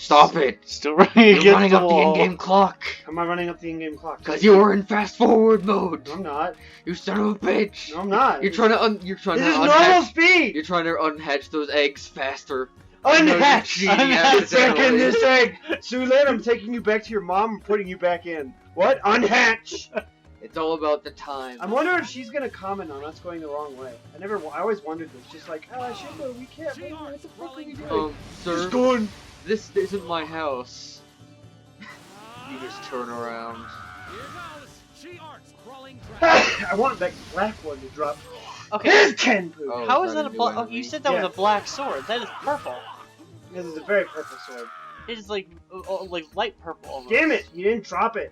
Stop it! Still running You're against running the up the wall. in-game clock. How am I running up the in-game clock? Because you were in fast-forward mode. No, I'm not. You son of a bitch. No, I'm not. You're trying to This is normal speed! You're trying to unhatch those eggs faster. Unhatch! Get Get back in this egg! Sulan, I'm taking you back to your mom and putting you back in. What? Unhatch! It's all about the time. I'm wondering if she's gonna comment on us going the wrong way. I always wondered this. Just like, Shimbo, we can't. What the fuck are we doing? Sir, Just going. This isn't my house. You just turn around. I want that black one to drop. Okay. There's Kenpu! Oh, How is is that that a a new black? Oh, enemy? you said that Yeah. was a black sword. That is purple. This is a very purple sword. It is like light purple almost. Damn it! You didn't drop it.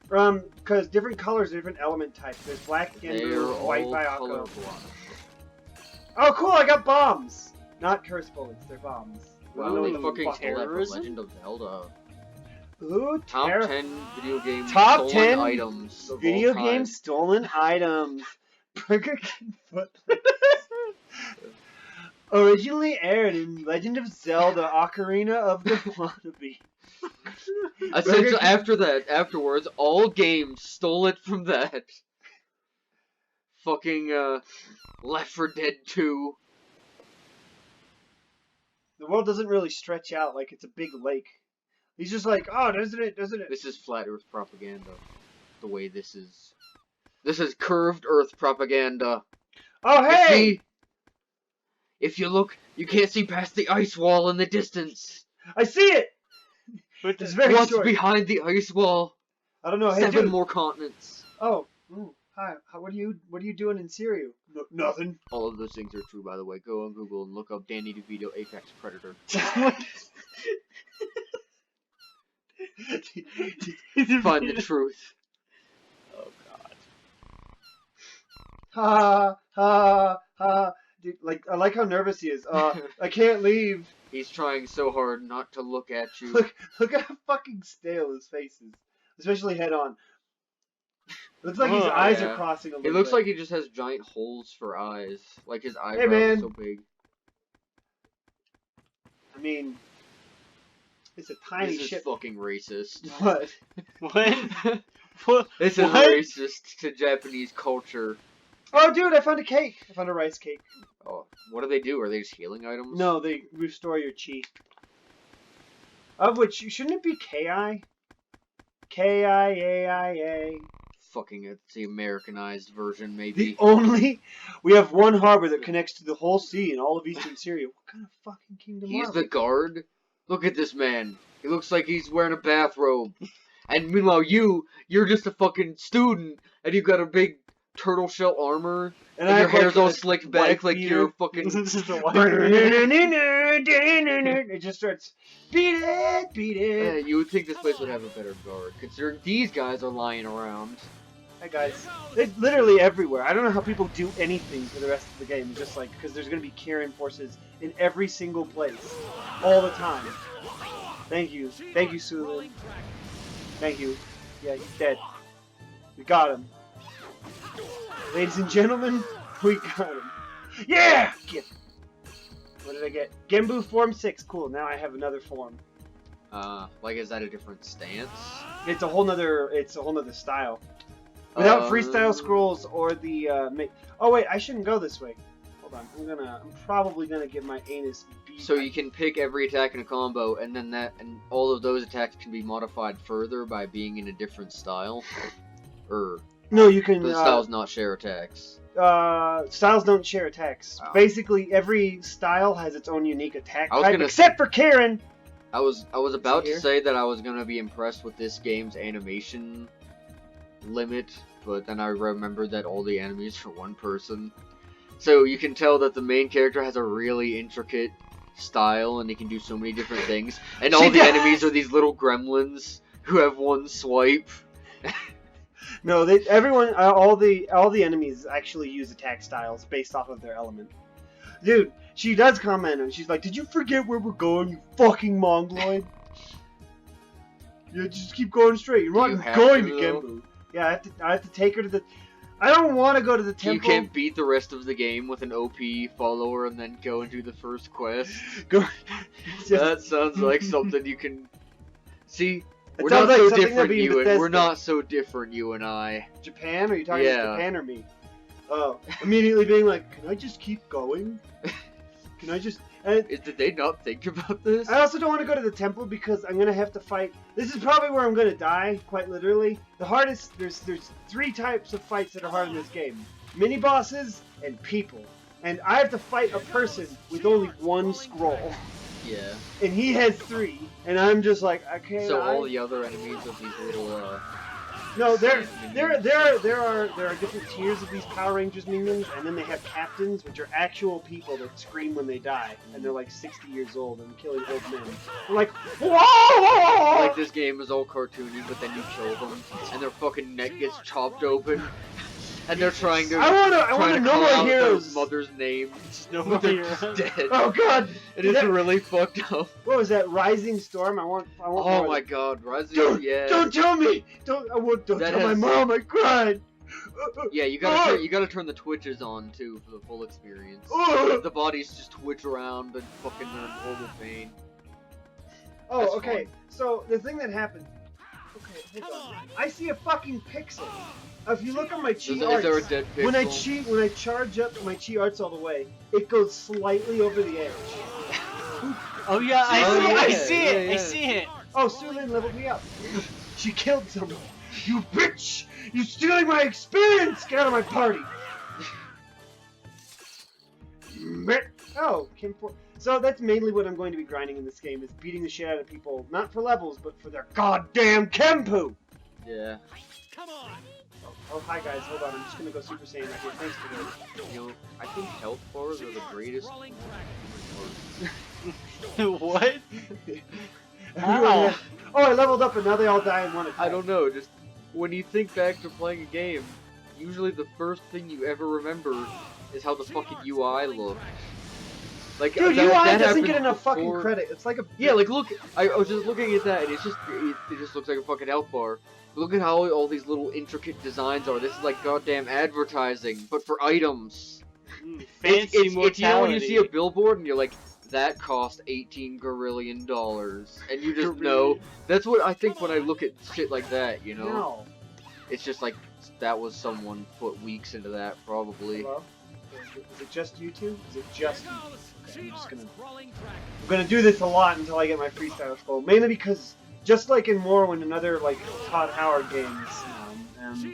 Because different colors are different element types. There's black They're Genbu, white all Bayako. colorblind. Oh, cool! I got bombs. Not curse bullets. They're bombs. Wow, No, they no, fucking fuck. stole that from terrorism? Legend of Zelda. Ooh, Top 10 video game Top stolen 10 items of video all time. game stolen items. Burger King foot. Originally aired in Legend of Zelda: Ocarina of the Wannabe. Essentially, afterwards, all games stole it from that. Fucking, Left 4 Dead 2. The world doesn't really stretch out like it's a big lake. He's just like, oh, doesn't it? This is flat Earth propaganda. The way this is. This is curved Earth propaganda. Oh, You hey! see? If you look, you can't see past the ice wall in the distance. I see it! It's very What's short. behind the ice wall? I don't know. Hey, 7 dude. more continents. Oh, ooh, hi. What are you doing in Syria? Nothing. All of those things are true, by the way. Go on Google and look up Danny DeVito Apex Predator. Find the truth. Oh god. Ha ha ha. Dude, I like how nervous he is. I can't leave. He's trying so hard not to look at you. Look at how fucking stale his face is, especially head on. Looks like his Oh, eyes yeah. are crossing a It little looks bit. like he just has giant holes for eyes. Like his eyebrows are man. so big. I mean, it's a tiny This is ship. fucking racist. What? What? What? This is What? racist to Japanese culture. Oh, dude, I found a cake. I found a rice cake. Oh, what do they do? Are they just healing items? No, they restore your chi. Of which, shouldn't it be Ki? K-I-A-I-A. Fucking, it's the Americanized version, maybe. We have one harbor that connects to the whole sea in all of eastern Syria. What kind of fucking kingdom He's are the we? guard. Look at this man. He looks like he's wearing a bathrobe. And meanwhile, you're just a fucking student, and you've got a big turtle shell armor, and your I have, hair's like, all a slicked back wife like beater. you're fucking... This is the one. It just starts, beat it, beat Yeah, it. you would think this place would have a better guard, considering these guys are lying around. Hi guys. It's literally everywhere. I don't know how people do anything for the rest of the game. It's just like, because there's going to be Kirin forces in every single place. All the time. Thank you. Thank you, Sulin. Thank you. Yeah, he's dead. We got him. Ladies and gentlemen, we got him. Yeah! Get. What did I get? Genbu form 6. Cool, now I have another form. Like, is that a different stance? It's a whole nother style. Without freestyle scrolls or the oh wait, I shouldn't go this way. Hold on, I'm probably gonna get my anus beat. So you can pick every attack in a combo, and then all of those attacks can be modified further by being in a different style. No, you can. The styles not share attacks. Styles don't share attacks. Oh. Basically, every style has its own unique attack I was type, gonna except for Kirin. I was about Here? to say that I was gonna be impressed with this game's animation limit, but then I remembered that all the enemies are one person. So you can tell that the main character has a really intricate style, and he can do so many different things. And all the enemies are these little gremlins who have one swipe. No, all the enemies actually use attack styles based off of their element. Dude, she does comment and she's like, "Did you forget where we're going, you fucking mongoloid?" Yeah, just keep going straight. You're You not have going to, to though. Genbu. Yeah, I have to take her to the. I don't want to go to the temple. You can't beat the rest of the game with an OP follower and then go and do the first quest. Go. That sounds like something you can... See, It we're sounds not like so something that'd different, be in you and we're Bethesda. not so different, you and I. Japan? Are you talking Yeah. about Japan or me? Oh, immediately being like, can I just keep going? Can I just... And Did they not think about this? I also don't want to go to the temple because I'm going to have to fight... This is probably where I'm going to die, quite literally. The hardest... There's 3 types of fights that are hard in this game. Mini-bosses and people. And I have to fight a person with only 1 scroll. Yeah. And he has 3. And I'm just like, okay... So all the other enemies of these little, No, there are different tiers of these Power Rangers minions, and then they have captains, which are actual people that scream when they die, and they're like 60 years old and killing old men. They're like, whoa! Like this game is all cartoony, but then you kill them, and their fucking neck gets chopped open, and they're trying to I want to know call more out heroes. their mother's name, No but they're heroes. dead. Oh god! It is really fucked up. What was that? Rising Storm? I want Oh more. my god, Rising, Don't, yeah. don't tell me! Don't That tell my has- mom I cried! Yeah, you gotta turn the twitches on too for the full experience. The bodies just twitch around and fucking are in horrible pain. Oh, That's okay. fine. So the thing that happened. Okay, hold on. I see a fucking pixel. If you look at my chi Is arts, there a dead pixel? when I charge up my chi arts all the way, it goes slightly over the edge. Oh yeah, I Oh, see it. yeah, I see it. yeah, I yeah. see it. Oh, Sulin leveled me up. She killed someone. You bitch! You stealing my experience! Get out of my party! Oh, Kim. So that's mainly what I'm going to be grinding in this game: is beating the shit out of people, not for levels, but for their goddamn Kenpu. Yeah. Oh, hi guys. Hold on. I'm just gonna go Super Saiyan right here. Thanks for this. You know, I think health bars are the greatest. What? Everyone Ow. has- Oh, I leveled up and now they all die in one attack. I don't know, just when you think back to playing a game, usually the first thing you ever remember is how the fucking UI looked. Like, Dude, that UI doesn't happened get enough fucking before- credit. It's like a Yeah, like look, I was just looking at that and it just looks like a fucking health bar. But look at how all these little intricate designs are. This is like goddamn advertising, but for items. Fancy It's, you know when you see a mortality. billboard and you're like, that cost $18 gorillion, and you just know. That's what I think when I look at shit like that. You know, No. it's just like that was someone put weeks into that probably. Hello? Is it just you two? Is it just you? Okay, I'm just gonna do this a lot until I get my freestyle scroll. Mainly because, just like in Morrowind and other like Todd Howard games,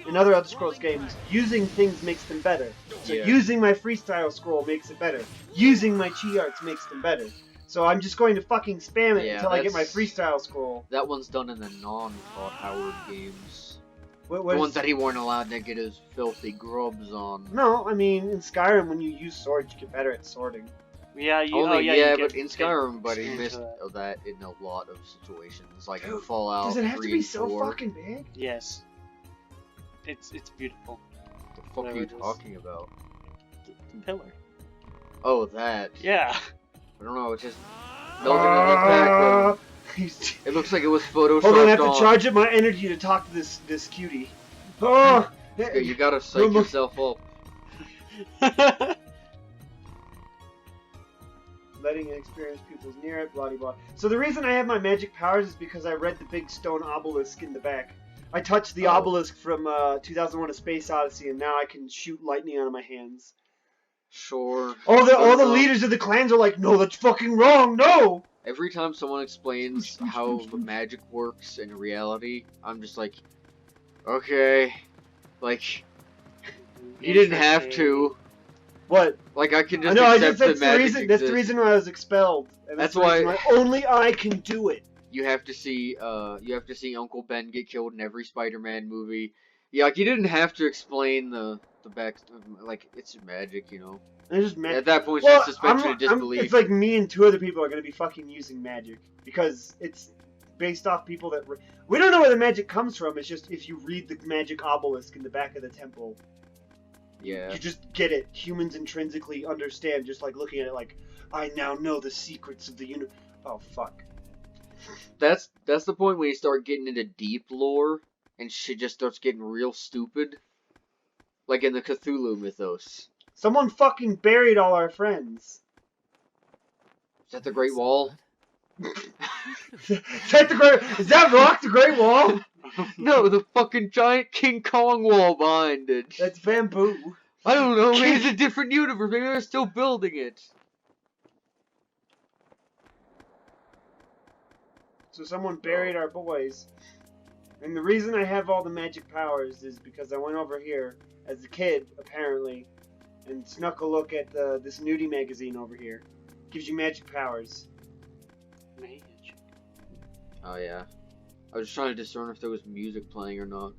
in other Elder Scrolls games, using things makes them better. So Yeah. using my freestyle scroll makes it better. Using my chi arts makes them better. So I'm just going to fucking spam it Yeah, until I get my that's- freestyle scroll. That one's done in the non-Todd Howard games. What, The what ones is- that he weren't allowed to get his filthy grubs on. No, I mean in Skyrim when you use swords, you get better at sorting. Yeah, you. Only, oh yeah, yeah, you but get- in Skyrim, but he experience missed for that. that in a lot of situations, like in Dude, Fallout Does it have 3 to be and so 4. fucking big? Yes. It's beautiful. What the fuck Whatever are you it is. talking about? The pillar. Oh, that. Yeah. I don't know, it's just melting on his background. He's- It looks like it was photoshopped Hold on, I have to on. charge up my energy to talk to this cutie. Oh, Yeah, you gotta psych No, yourself up. letting inexperienced pupils near it, blah blah. So the reason I have my magic powers is because I read the big stone obelisk in the back. I touched the Oh. obelisk from 2001: A Space Odyssey, and now I can shoot lightning out of my hands. Sure. All the But, leaders of the clans are like, no, that's fucking wrong, no. Every time someone explains how the magic works in reality, I'm just like, okay, like, you didn't have to. What? Like, I can I just know. accept That's that the magic reason. That's the exists. reason why I was expelled. And That's the reason why- only I can do it. You have to see Uncle Ben get killed in every Spider-Man movie. Yeah, like, you didn't have to explain the back, like, it's magic, you know. It's just magic. At that point, Well, it's just suspension of disbelief. it's like me and 2 other people are going to be fucking using magic because it's based off people that we don't know where the magic comes from. It's just if you read the magic obelisk in the back of the temple, Yeah. you just get it. Humans intrinsically understand, just like looking at it, like I now know the secrets of the universe. Oh fuck! That's the point when you start getting into deep lore and shit just starts getting real stupid. Like in the Cthulhu mythos. Someone fucking buried all our friends. Is that the Great Wall? Is that rock the Great Wall? No, the fucking giant King Kong wall behind it. That's bamboo. I don't know, maybe it's a different universe, maybe they're still building it. So someone buried our boys. And the reason I have all the magic powers is because I went over here as a kid, apparently, and snuck a look at this nudie magazine over here. Gives you magic powers. Magic. Oh yeah. I was trying to discern if there was music playing or not.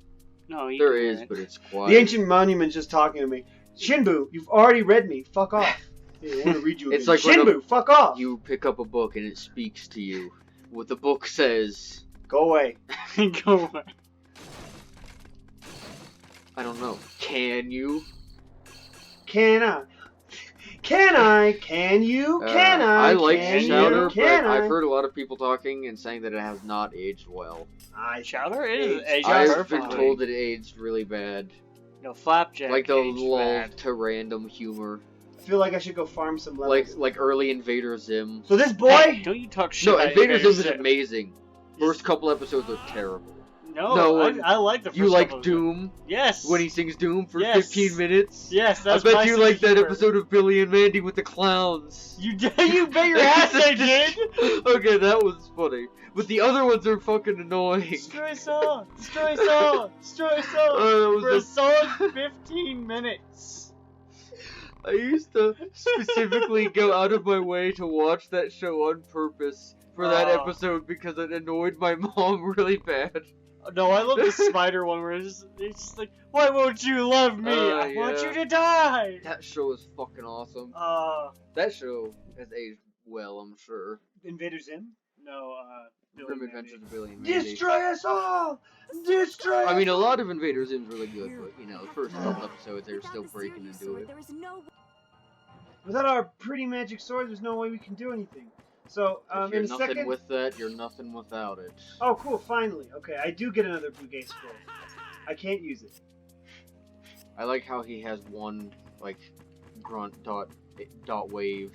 No, you There can is, read. but it's quiet. The Ancient Monument's just talking to me. Shinbu, you've already read me. Fuck off. I want to read you again. It's like when Shinbu, fuck off. You pick up a book and it speaks to you. What the book says. Go away. Go away. I don't know. Can you? Can I? Can I? Can you? Can I? I like Can Shouter, you? but Can I? I've heard a lot of people talking and saying that it has not aged well. Chowder is aged I've perfectly. been told it aged really bad. No, Flapjack. Like the aged lull bad. to random humor. I feel like I should go farm some levels. Like early Invader Zim. So this boy. Hey, don't you talk shit No, about Invader Zim is Zim. amazing. First couple episodes are terrible. No, No, I like the first You like couple of Doom? Yes. When he sings Doom for Yes. 15 minutes? Yes, I that's bet my you sense like of that humor. episode of Billy and Mandy with the clowns. You did. You bet your ass I did. Okay, that was funny. But the other ones are fucking annoying. Destroy song. Destroy song. Destroy song. That For a was solid 15 minutes. I used to specifically go out of my way to watch that show on purpose for that Oh. episode because it annoyed my mom really bad. No, I love the spider one where it's just like, why won't you love me? I want yeah. you to die. That show is fucking awesome. That show has aged well, I'm sure. Invader Zim. no, Billy Grim Mandy. Adventures of Billy and Mandy. Destroy us all. Destroy. I mean, a lot of Invader Zim's really good, but you know, the first couple episodes they were still breaking into it. There is no Without our pretty magic sword, there's no way we can do anything. So, If you're in a nothing second. with that, you're nothing without it. Oh, cool! Finally, okay, I do get another Bugay scroll. I can't use it. I like how he has one like grunt dot wave.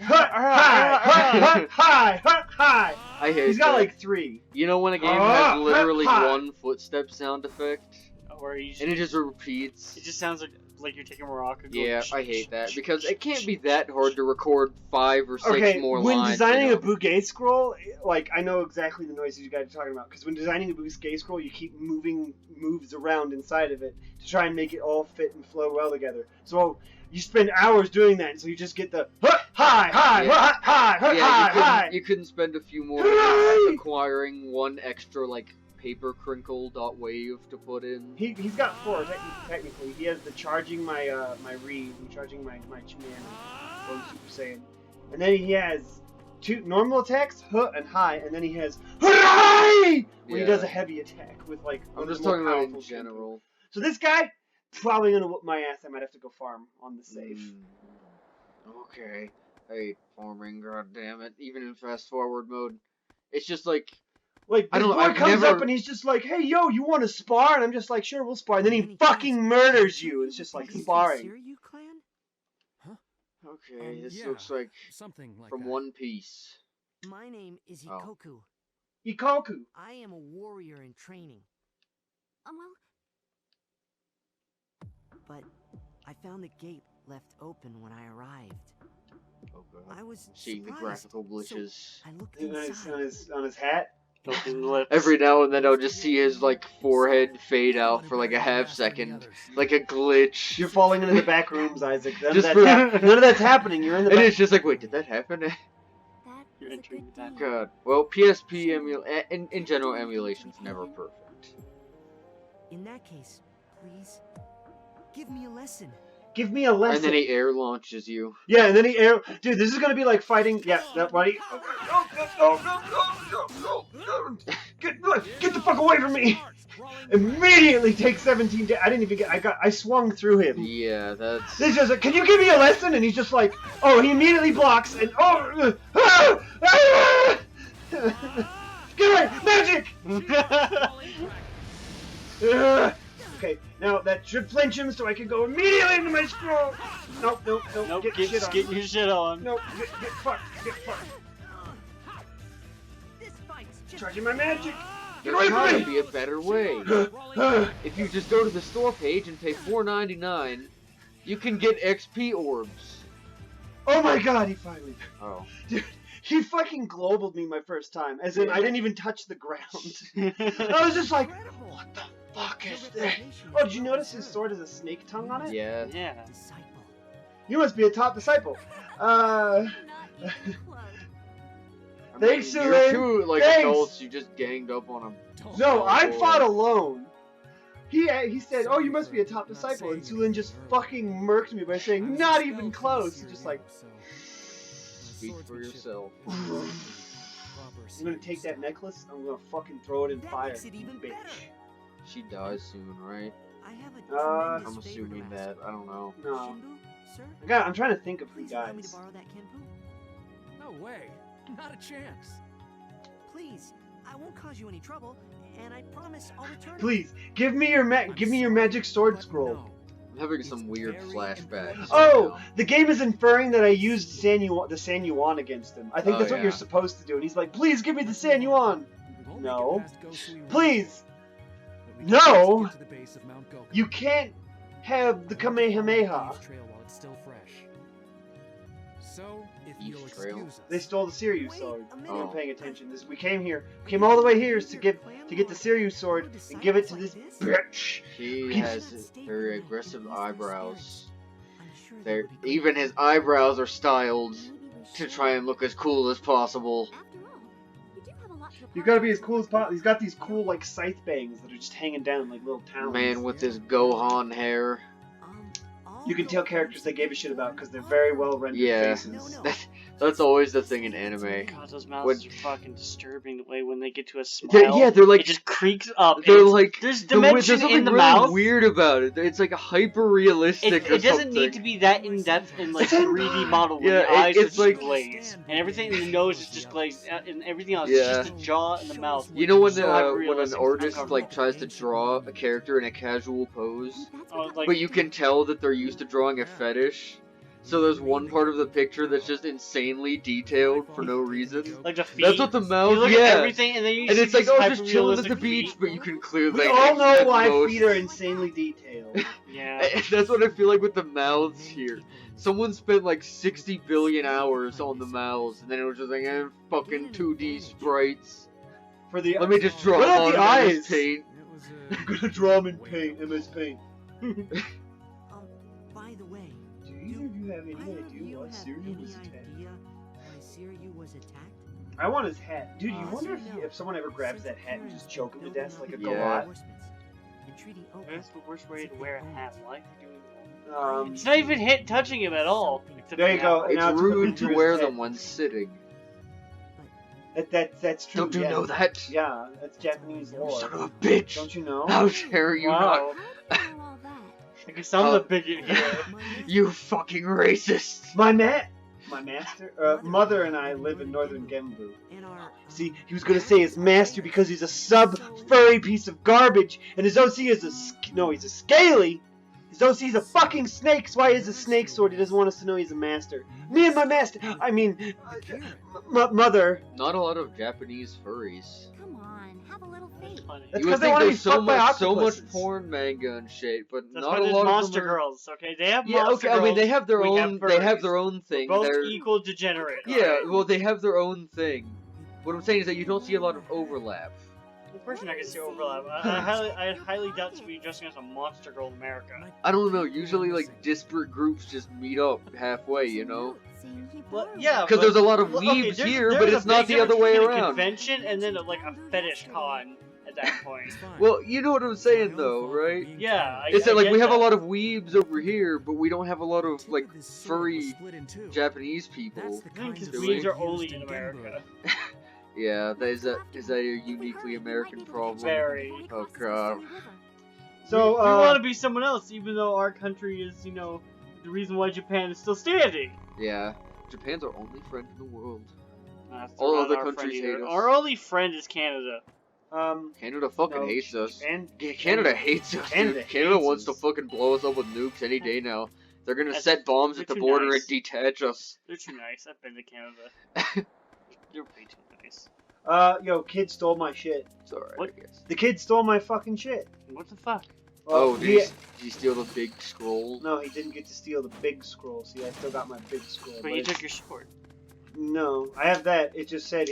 Hi! I hate He's got that. like 3. You know when a game Ah, has literally hi. one footstep sound effect Where you and it just repeats? it just sounds like you're taking Morocco. Yeah, I hate that because it can't be that hard to record 5 or 6 Okay, more when lines. designing you a know? Bugay scroll, like I know exactly the noises you guys are talking about. Because when designing a Bugay scroll, you keep moving moves around inside of it to try and make it all fit and flow well together. So you spend hours doing that, and so you just get the hi, Yeah, you couldn't spend a few more minutes Hooray! acquiring one extra like paper crinkle dot wave to put in. He's got 4 technically. He has the charging my my reed and charging my Chuman going Super Saiyan, and then he has 2 normal attacks, and high, and then he has hooray when he does a heavy attack with like. I'm one of just the more talking about in powerful general. So this guy probably gonna whoop my ass. I might have to go farm on the save. Okay. I hate farming, god damn it. Even in fast forward mode. It's just like Like I this don't know, boy I've comes never- up and he's just like, "Hey, yo, you want to spar?" And I'm just like, "Sure, we'll spar." And then he fucking murders you. It's just like sparring. you clan? okay, this yeah, looks like something like from that. One Piece. My name is Oh. Hikoku. Ikoku. I am a warrior in training. Well. But I found the gate left open when I arrived. Oh god. I was Seeing the surprised, graphical glitches. So I looked On inside. his hat. Open lips. Every now and then I'll just see his like forehead fade out for like a half second. Like a glitch. You're falling into the back rooms, Isaac. None, Just of, for- that's none of that's happening. You're in the And back. it's just like, wait, did that happen? That You're was a entering good that. deed. God. Well, PSP in general, emulation's never perfect. In that case, please give me a lesson. Give me a lesson. And then he air launches you. Yeah, and then he air. Dude, this is gonna be like fighting. Yeah, that buddy. Get the fuck away from me! Immediately take 17. I didn't even get. I swung through him. Yeah, that's. He's just like, "Can you give me a lesson?" And he's just like, "Oh," he immediately blocks and get away, magic! Okay, now that That should flinch him so I can go immediately into my scroll. Nope, nope, nope. Nope, Get shit on. your shit on. Nope, get fucked. Get fucked. This fight's just Charging my magic. Get There's away gotta from me. be a better way. If you just go to the store page and pay $4.99, you can get XP orbs. Oh my god, he finally. Oh. Dude, he fucking globaled me my first time. As in, I didn't even touch the ground. I was just like, what the fuck is this? Oh, did you notice his sword has a snake tongue on it? Yeah. Yeah. disciple. You must be a top disciple. Thanks, You're Elaine. two, like, Thanks. adults, you just ganged up on him. No, I boy. fought alone. He said, oh, you must be a top disciple. And Sulin just fucking murked me by saying, not even close. Just like, Speak for yourself. I'm gonna take that necklace, I'm gonna fucking throw it in That fire, makes it even bitch. better. She dies soon, right? I have a I'm tremendous I'm assuming favor to that. ask. I don't know. No. Shinbu, sir, I'm trying to think of who please allow me to dies. borrow that kenpu. No way. Not a chance. Please, I won't cause you any trouble, and I promise I'll return it. Please, give me your magic sword But scroll. no. I'm having some weird Very flashbacks. important. Oh, right the game is inferring that I used the San Yuan against him. I think Oh, that's what yeah. you're supposed to do. And he's like, please give me the San Yuan. We'll No. make it past Gosui Road, Please, but we No. can get to the base of Mount Goku. you can't have the Kamehameha. Leaf trail while it's still fresh. So, if Leaf you'll trail? excuse us. They stole the Sirius Wait sword. a minute. I'm Oh. paying attention. We came all the way here to get the Sirius sword and give it to this bitch. She has very aggressive eyebrows. I'm sure they They're, would be even his eyebrows are styled Maybe we to should. try and look as cool as possible. After all, you do have a lot to You gotta be as cool as possible. He's got these cool like scythe bangs that are just hanging down like little talons. Man with his Gohan hair. You can tell characters they gave a shit about because they're very well rendered Yeah. faces. That's always the thing in anime. God, those mouths When- are fucking disturbing. The way when they get to a smile, They're like it just creaks up. they're It's- like there's the way- dimension there's something in the really mouth. weird about it. It's like hyper realistic. It doesn't need to be that in depth in like 3D model when Yeah, the eyes it's are like- just glazed and everything in the nose is just glazed and everything else. Yeah. It's just the jaw and the mouth. You know when So when an hyper-realistic, artist uncomfortable. like tries to draw a character in a casual pose, Oh, like but you can tell that they're used to drawing a fetish. So there's one part of the picture that's just insanely detailed for no reason. like the feet. That's what the mouth. You look Yeah. at everything and then you And see it's like, these oh, just chilling at the hyper-realistic beach, feet. but you can clearly. We all know at why most- feet are insanely detailed. Yeah. That's what I feel like with the mouths here. Someone spent like 60 billion hours on the mouths, and then it was just like, fucking 2D sprites. For the Let me just draw What them about on the MS eyes? Paint. It was I'm gonna draw them in paint, MS Paint. By the way, Do either of you have any either of idea you why have Sirius any was attacked? idea why Sirius was attacked? I want his hat. Dude, you Uh, wonder no. if someone ever grabs that hat and just choke him to death like a Yeah. garrote? That's the worst way to wear a hat. Why are you doing that? Um, It's not even touching him at all. except There you for go. that. And now It's it's looking rude to through wear his them head. when sitting. That's true. Don't you yeah. know that? Yeah, that's Japanese You lore. son of a bitch! Don't you know? How dare you Wow. not? How do you know all that? I guess I'm the bigot here. You fucking racist! My mother and I live in northern Gembu. See, he was gonna say his master because he's a sub-furry piece of garbage, and his OC is he's a scaly. His OC is a fucking snake, so why is a snake sword? He doesn't want us to know he's a master. Me and my master, mother. Not a lot of Japanese furries. Come on, have a little faith. Funny. That's You would 'cause they think wanna be there's so fucked by much octopuses. porn manga and shit, but That's not why a there's lot monster of them are... girls. Okay, they have Yeah, monster okay. I mean, they girls. have their we have own. They have furries. their own thing. Both They're equal degenerate. yeah. Well, they have their own thing. What I'm saying is that you don't see a lot of overlap. Of course, you're not gonna see overlap. I highly doubt to be dressing as a monster girl in America. I don't know. Usually, like disparate groups just meet up halfway. You know, Well, yeah, because but- there's a lot of well, weebs there's- here, there's but a it's not big the other way difference between a around. convention and then like a fetish con at that point. Well, you know what I'm saying though, right? Yeah, It's that like get we have that. a lot of weebs over here, but we don't have a lot of like furry Japanese people. Because Do weeds we? are only in America. Yeah, is that a uniquely American problem? Very. Oh god. So, we want to be someone else, even though our country is, you know, the reason why Japan is still standing. Yeah, Japan's our only friend in the world. That's All not other our countries friend either. hate us. Our only friend is Canada. Canada fucking no, hates us. Japan, Yeah, Canada hates us, Canada dude. Canada hates wants to us. fucking blow us up with nukes any day now. They're gonna That's- set bombs they're at the too border nice. and detach us. They're too nice. I've been to Canada. They're way too nice. Yo, kid stole my shit. It's alright, What? I guess. The kid stole my fucking shit. What the fuck? Oh, Well, did he steal the big scroll? No, he didn't get to steal the big scroll. See, I still got my big scroll. But you it's- took your sword. No, I have that. It just said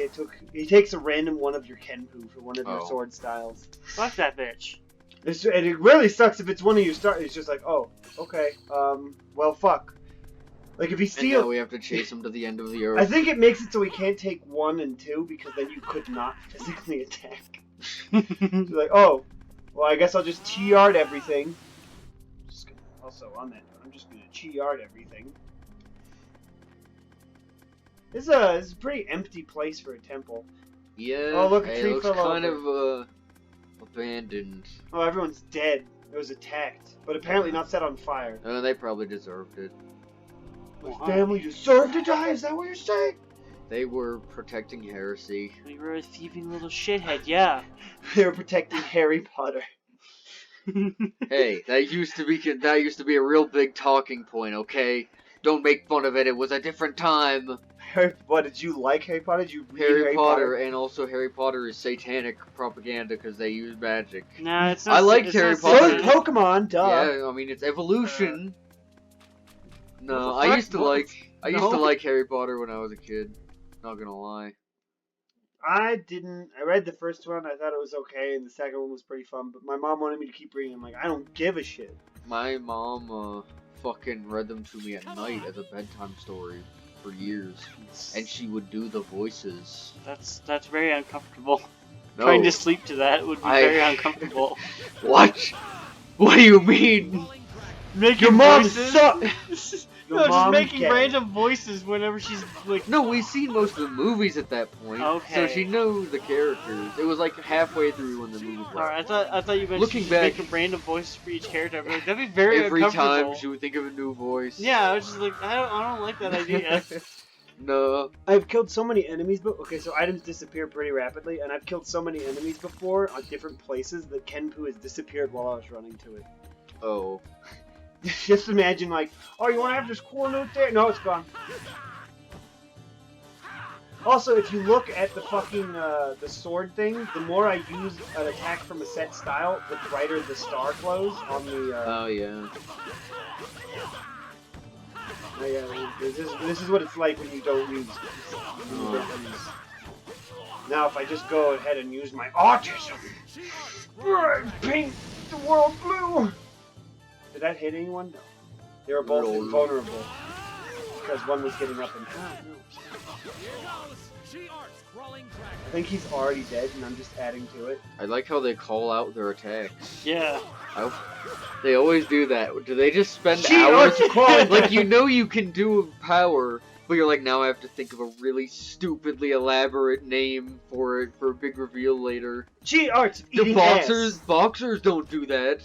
he takes a random one of your Kenpu for one of your Oh. sword styles. Fuck that bitch. And it really sucks if it's one of your start. It's just like, oh, okay, well, fuck. Like if he And now steals, we have to chase him to the end of the earth. I think it makes it so he can't take 1 and 2 because then you could not physically attack. It's like, oh, well, I guess I'll just chi-yard everything. Just gonna, also on that note, I'm just gonna chi-yard everything. This is a pretty empty place for a temple. Yeah. Oh, look, a hey, tree it looks fell kind over. of abandoned. Oh, everyone's dead. It was attacked, but apparently not set on fire. They probably deserved it. My family deserved to die. Is that what you're saying? They were protecting heresy. You were a thieving little shithead, yeah. They were protecting Harry Potter. Hey, that used to be a real big talking point. Okay, don't make fun of it. It was a different time. What did you like Harry Potter? Did you read Harry Potter, and also Harry Potter is satanic propaganda because they use magic. Nah, it's not. I liked it's Harry not So Potter. is satanic. Pokemon, duh. Yeah, I mean it's evolution. No, what the I fuck? used to What? No. like Harry Potter when I was a kid. Not gonna lie. I didn't. I read the first one. I thought it was okay, and the second one was pretty fun. But my mom wanted me to keep reading. I'm like, I don't give a shit. My mom fucking read them to me at night as a bedtime story for years, and she would do the voices. That's very uncomfortable. No. Trying to sleep to that would be I- very uncomfortable. What? What do you mean? Making Your mom voices? sucks. Your No, just mom making gay. random voices whenever she's like. No, we've seen most of the movies at that point, so Okay. she knows the characters. It was like halfway through when the movie was. Alright, I thought you meant Looking she's back- making random voices for each character. I'd be like, that'd be very Every uncomfortable. time she would think of a new voice. Yeah, I was just like, I don't like that idea. No. I've killed so many enemies, but okay, so items disappear pretty rapidly, and I've killed so many enemies before on different places that Kenpu has disappeared while I was running to it. Oh. Just imagine, like, oh, you want to have this cool loot there? No, it's gone. Also, if you look at the fucking, the sword thing, the more I use an attack from a set style, the brighter the star glows on the, Oh yeah. oh, yeah, this is what it's like when you don't use, Now, if I just go ahead and use my autism, paint the world blue. Did that hit anyone? No. They were both No. invulnerable because one was getting up and. Ah, no. I think he's already dead, and I'm just adding to it. I like how they call out their attacks. Yeah. They always do that. Do they just spend She hours? arts quality. Like, you know you can do power, but you're like, now I have to think of a really stupidly elaborate name for it for a big reveal later. Cheat arts. The Eating boxers don't do that.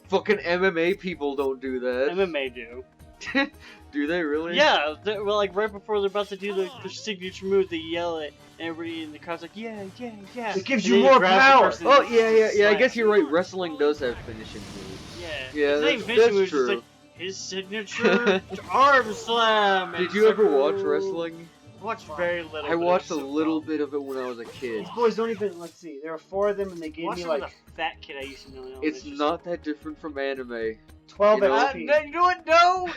Fucking MMA people don't do that. MMA do. Do they really? Yeah, well, like right before they're about to do the signature move, they yell it, and everybody in the crowd's like, yeah, yeah, yeah. It gives And you then more grabs the power. person Oh and yeah. I slaps guess you're them. right. Wrestling does have finishing moves. Yeah. Yeah, It's not even that's finishing moves, true. It's like his signature arm slam. Did and you ever it's like, watch "Ooh." wrestling? I watched very little. I but it watched a was so little fun. bit of it when I was a kid. These boys don't even. Let's see. There were 4 of them, and they gave Watched me it like with a fat kid I used to know. in It's elementary not that different from anime. 12 you know- XP. No, you know what? No,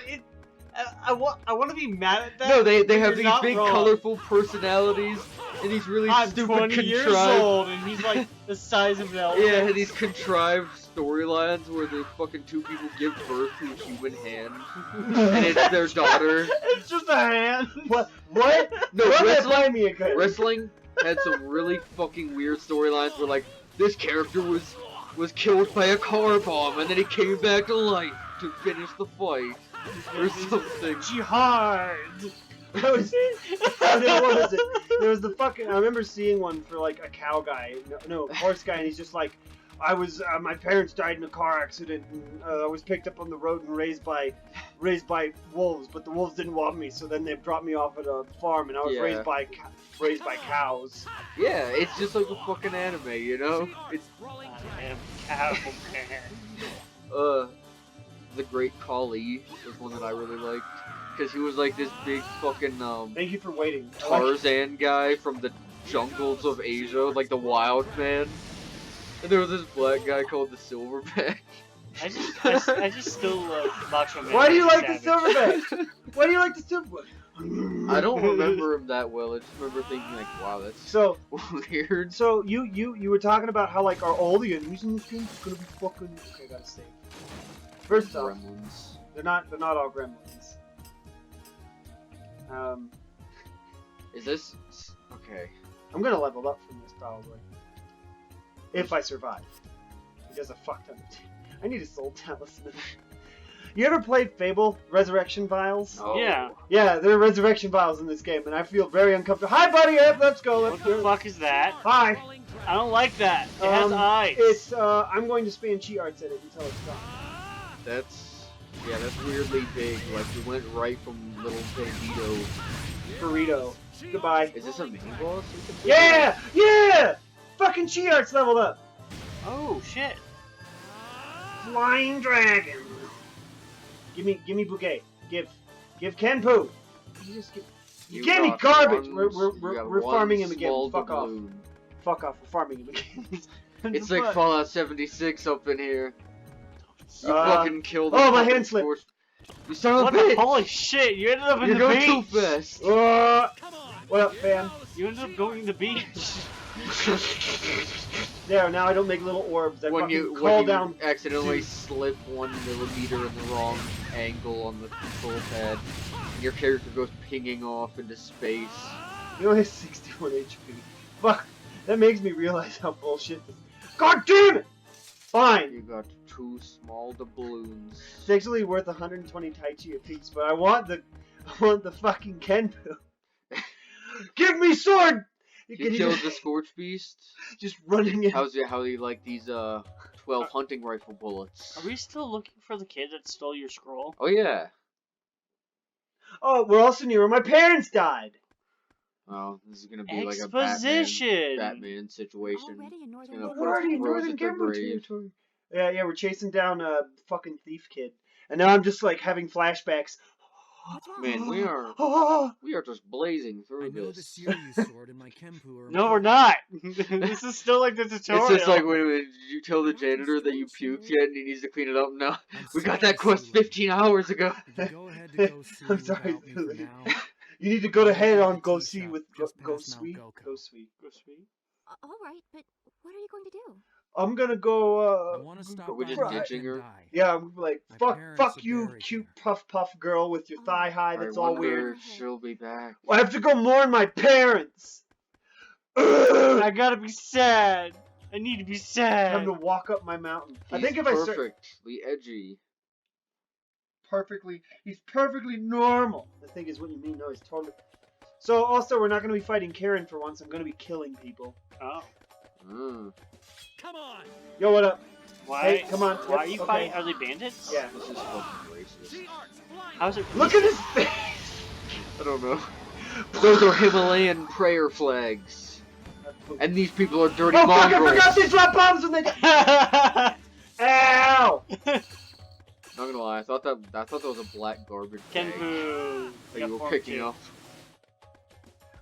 I want to be mad at that. No, they but have you're these not big, wrong. colorful personalities and these really I'm stupid 20 years contrived. old, and he's like the size of an elephant. Yeah, these contrived storylines where the fucking 2 people give birth to a human hand, and it's their daughter. It's just a hand. What? What? No, Why did wrestling- they buy me a gun? Wrestling had some really fucking weird storylines where, like, this character was killed by a car bomb, and then he came back to life to finish the fight, or something. Jihad. That was, what was it? There was the fucking. I remember seeing one for like a cow guy, no horse guy, and he's just like, my parents died in a car accident, and I was picked up on the road and raised by wolves, but the wolves didn't want me, so then they dropped me off at a farm, and I was Yeah. raised by cows. Yeah, it's just like a fucking anime, you know? It's Damn cow, man. The Great Khali was one that I really liked. Because he was like this big fucking, Thank you for waiting. Tarzan guy from the jungles of Asia, like the wild man. And there was this black guy called the Silverback. I just still love Macho Man. Why do you like Savage. the Silverback? Why do you like the Silverback? I don't remember him that well. I just remember thinking like, wow, that's So weird. So you were talking about how like all the enemies in this game is gonna be fucking. Okay, I gotta save. First off, Gremlins. they're not all gremlins. Is this okay? I'm gonna level up from this probably. If I survive. He does a fuck ton of damage. I need a soul talisman. You ever played Fable Resurrection Vials? Oh. Yeah. Yeah, there are resurrection vials in this game, and I feel very uncomfortable. Hi, buddy! Yep, let's go. What the fuck is that? Hi. I don't like that. It has eyes. It's I'm going to spam cheat arts at it until it's done. That's weirdly big. Like we went right from little bandito. Burrito. Goodbye. Is this a mini boss? Yeah! Yeah! Fucking cheat arts leveled up. Oh shit. Flying dragon. Give me bouquet. Give Kenpu. You just give. You gave me got garbage. one- We're you got farming one him again. small Fuck off. doubloon. Fuck off. We're farming him again. It's like Fallout 76 up in here. You Uh, fucking killed oh, the my fucking hand slipped. force- You son of What a the bitch! holy shit! You ended up in You're the going beach. too fast. What up, fam? You ended up going to the beach. There, now I don't make little orbs. I when fucking you call when down. you accidentally slip 1 millimeter in the wrong angle on the control pad, your character goes pinging off into space. You only have 61 HP. Fuck. That makes me realize how bullshit this. God damn it! Fine. You got 2 small doubloons. It's actually worth 120 Taichi apiece, but I want the fucking Kenpu. Give me sword! You can killed even- the Scorch Beast. just running in. How do you like these 12 hunting rifle bullets? Are we still looking for the kid that stole your scroll? Oh yeah. Oh, we're also near where my parents died. Oh, this is gonna be like a Exposition. Batman situation. Already in northern gonna Italy. We're already in Rose Northern at their Gamble grave. territory. Yeah, we're chasing down a fucking thief kid. And now I'm just like having flashbacks. What's wrong? Man, we are Oh, just blazing I through know the this. Series sword and my Kenpu are No, we're important. not. This is still like the tutorial. It's just like, wait a minute, did you tell the janitor that you puked yet and he needs to clean it up? No, I'm we got sorry, that quest Sulu. 15 hours ago. If you go ahead to go see I'm sorry, without me for Sulu. now, you need to go to head on Go Tea See shop with just Go past Mount Sweet. Goku. Go Sweet. Go sweet. All right, but what are you going to do? I'm gonna go. I want to stop Are we by just and cry. ditching her? die. Yeah, I'm like My fuck parents are you, buried cute here. puff girl with your thigh high. That's I all wonder weird. if she'll be back. I have to go mourn my parents. Ugh. I gotta be sad. I need to be sad. Time to walk up my mountain. I He's think if I start perfectly edgy. he's perfectly normal. The thing is, what you mean? No, he's totally. So also, we're not gonna be fighting Karen for once. I'm gonna be killing people. Oh. Mm. Yo, what up? Why? Hey, come on. Why Yep, are you okay. fighting? Are they bandits? Yeah. This is fucking racist. How's it? Look at his face. I don't know. Those are Himalayan prayer flags. And these people are dirty Oh fuck! I mongrels. forgot they drop bombs when they. Ow! Not gonna lie, I thought that was a black garbage bag Kenpu. that you were picking up.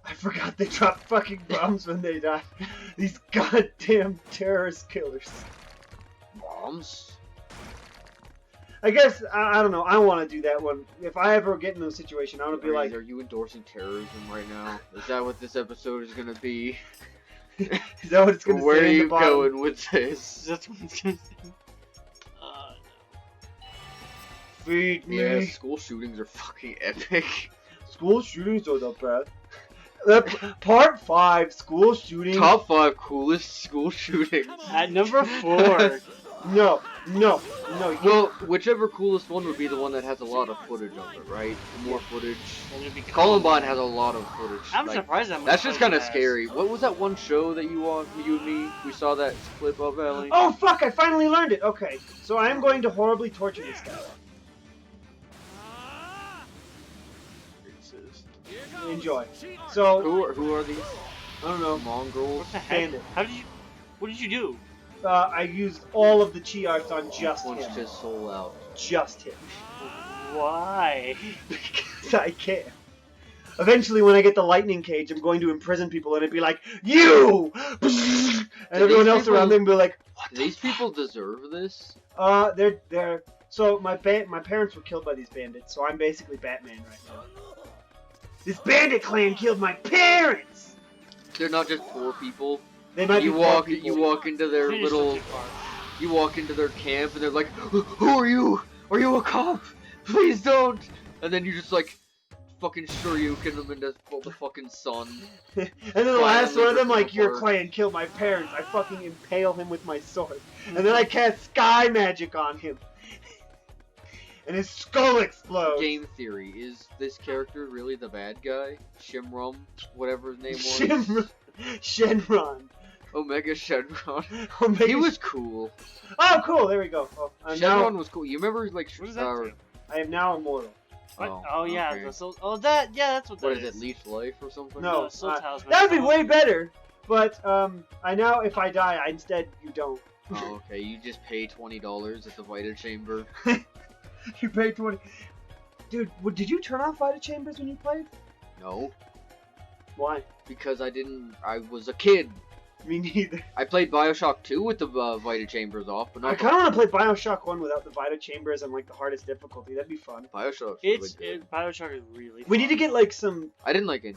I forgot they drop fucking bombs when they die. These goddamn terrorist killers. Bombs? I guess I don't know. I want to do that one. If I ever get in a situation, I want to be like, are you endorsing terrorism right now? Is that what this episode is gonna be? is that what it's gonna Where say are in the you bottom? going with this? That's what it's gonna say. Feed me. Yeah, school shootings are fucking epic. School shootings are the best. Part 5, school shootings. Top 5 coolest school shootings. At number 4. No, No, you, Well, whichever coolest one would be the one that has a lot of footage of it, right? More footage. Then it'd be Columbine has a lot of footage. I'm like, surprised that much. that's just kind of footage it has. scary. What was that one show that you and me, we saw that clip of, Ellie? oh fuck! I finally learned it. Okay, so I am going to horribly torture this guy. Enjoy. So Who are these? I don't know. Mongrels? What the heck? Bandit. How did you? What did you do? I used all of the chi arts on just Punched him. his soul out. Just him. Why? Because I can. Eventually, when I get the lightning cage, I'm going to imprison people and it'd be like, you! And everyone else around them be like, Do these people deserve this? they're. So my parents were killed by these bandits, so I'm basically Batman right now. This bandit clan killed my parents! They're not just poor people. They might You be walk, poor people. you walk into their Finish the little, tip part. you walk into their camp and they're like, "Who are you? Are you a cop? Please don't!" And then you just like, fucking shoryuken them into the fucking sun. And then the last one of them, like, your apart. clan killed my parents. I fucking impale him with my sword. And then I cast sky magic on him. And his skull explodes. Game theory, is this character really the bad guy? Shimrum, whatever his name was. Shenron. Omega Shenron. Omega He was cool. Oh, cool. There we go. Oh, Shenron was cool. You remember like What does that do? I am now immortal. What? Oh, yeah. okay. The soul. Oh, that. Yeah, that's what that What is it? Leech life or something? No, Soul Talisman. that would be way better. But I now, if I die, instead you don't. Oh, okay. You just pay $20 at the Vita Chamber. You pay 20. Dude, did you turn off Vita Chambers when you played? No, Why? because I was a kid. Me neither. I played Bioshock 2 with the Vita Chambers off, but I not kind of want to play Bioshock 1 without the Vita Chambers and like the hardest difficulty. That'd be fun. Bioshock. Bioshock is really. We need to get like some. I didn't like it.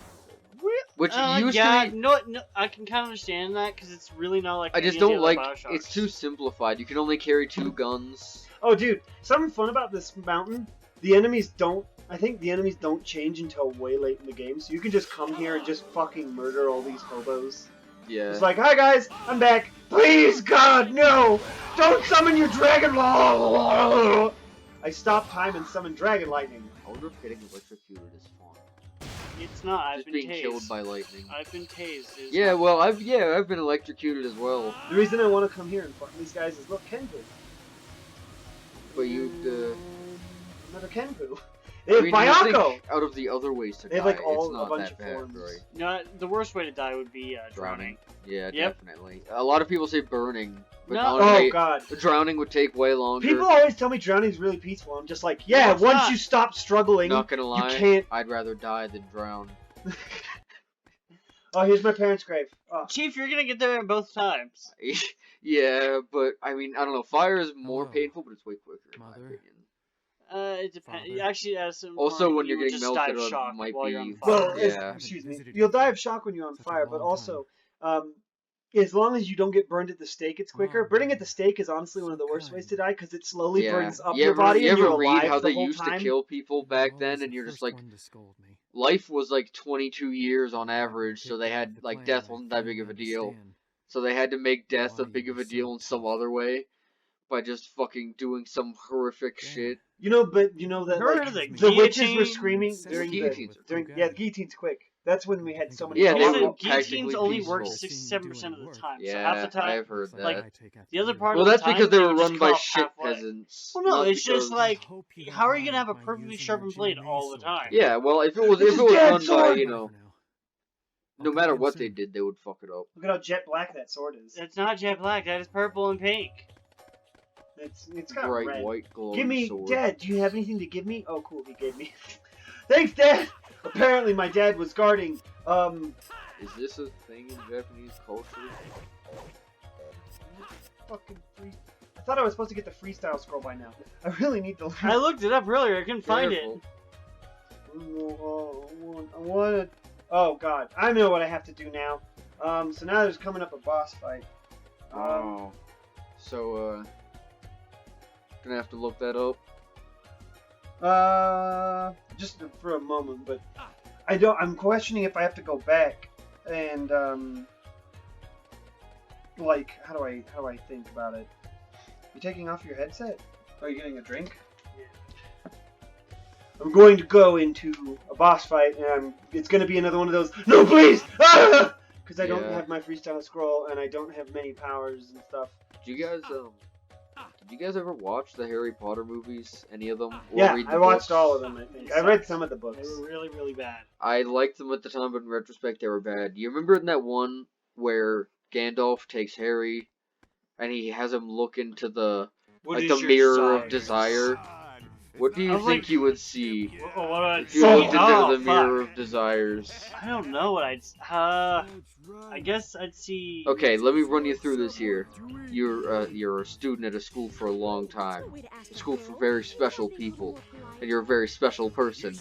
Which used yeah, to be. no, I can kind of understand that because it's really not like. I just any don't of the like. Bioshocks. It's too simplified. You can only carry 2 guns. Oh, dude, something fun about this mountain. The enemies don't. I think the enemies don't change until way late in the game, so you can just come here and just fucking murder all these hobos. Yeah. It's like, hi guys, I'm back. Please, God, no! Don't summon your dragon! I stopped time and summoned dragon lightning. I wonder if getting electrocuted is fun. It's not. I've Just been being tased. killed by lightning. I've been tased. It's Yeah, not- well, I've been electrocuted as well. The reason I want to come here and fuck these guys is look, Kenpu. But you, Another Kenpu. They have Bayako! out of the other ways to They have, die, like, all- it's not a bunch that of bad, forms. right? No, the worst way to die would be drowning. Yeah, Yep. definitely. A lot of people say burning, but No. honestly, Oh god. drowning would take way longer. People always tell me drowning's really peaceful. I'm just like, yeah, No, it's once not. you stop struggling. Not gonna lie, can't- I'd rather die than drown. Oh, here's my parents' grave. Oh. Chief, you're gonna get there both times. Yeah, but I mean, I don't know. Fire is more Hello. painful, but it's way quicker in my Mother. opinion. It depends. Father. Actually, as some Also, when you you're would getting just die of melted, shock might while you're be- on fire. Well, Yeah. excuse me. Visited You'll die of shock when you're on such a fire, but long also, as long as you don't get burned at the stake, it's quicker. Mom. Burning at the stake is honestly one of the So worst ways kind. to die because it slowly Yeah. burns up you your ever, body you and ever you're read alive how the they whole used time. to kill people back Always then, the and you're just first like, one to scold me. life was like 22 years on average, so they had, The like, plan death I wasn't that big of a couldn't deal. understand. So they had to make death a Why big you of a were so deal in some tough. other way by just fucking doing some horrific Damn. shit. You know, but you know that Heard like, of the the witches were guillotine? screaming Says during the guillotines are the guillotine's quick. That's when we had so many. Yeah, Yeah, they the were guillotines practically only work peaceful. 67% of the time. So Yeah, half the time, I've heard like, that. the other part Well, of the that's time, because they were would just run by cut off shit halfway. peasants. Well, no, not it's just because- like, how are you gonna have a perfectly sharpened blade all the time? Yeah, well, if it was It's a run dead by, sword! you know, no matter what they did, they would fuck it up. Look at how jet black that sword is. It's not jet black. That is purple and pink. It's got Bright red. white glowing Give me, sword. Dad. Do you have anything to give me? Oh, cool. He gave me. Thanks, Dad. Apparently, my dad was guarding. Is this a thing in Japanese culture? Fucking free. I thought I was supposed to get the freestyle scroll by now. I really need to learn. I looked it up earlier. I couldn't find it. Careful. I want to. Oh God, I know what I have to do now. So now there's coming up a boss fight. Oh. So, gonna have to look that up. Just for a moment, but I don't. I'm questioning if I have to go back and like how do I think about it? You taking off your headset? Are you getting a drink? I'm going to go into a boss fight, and it's going to be another one of those. No, please! Because I don't Yeah. have my freestyle scroll, and I don't have many powers and stuff. Did you guys ever watch the Harry Potter movies? Any of them? Or Yeah, read the I watched books? all of them. I think I read some of the They books. were really, really bad. I liked them at the time, but in retrospect, they were bad. You remember in that one where Gandalf takes Harry, and he has him look into the What like is the your mirror of desire? desire? What do I you was think like- you would see Oh, what I'd if you see? looked into Oh, the mirror fuck. of desires? I don't know what I'd. I guess I'd see. Okay, let me run you through this here. You're a student at a school for a long time, a school for very special people, and you're a very special person.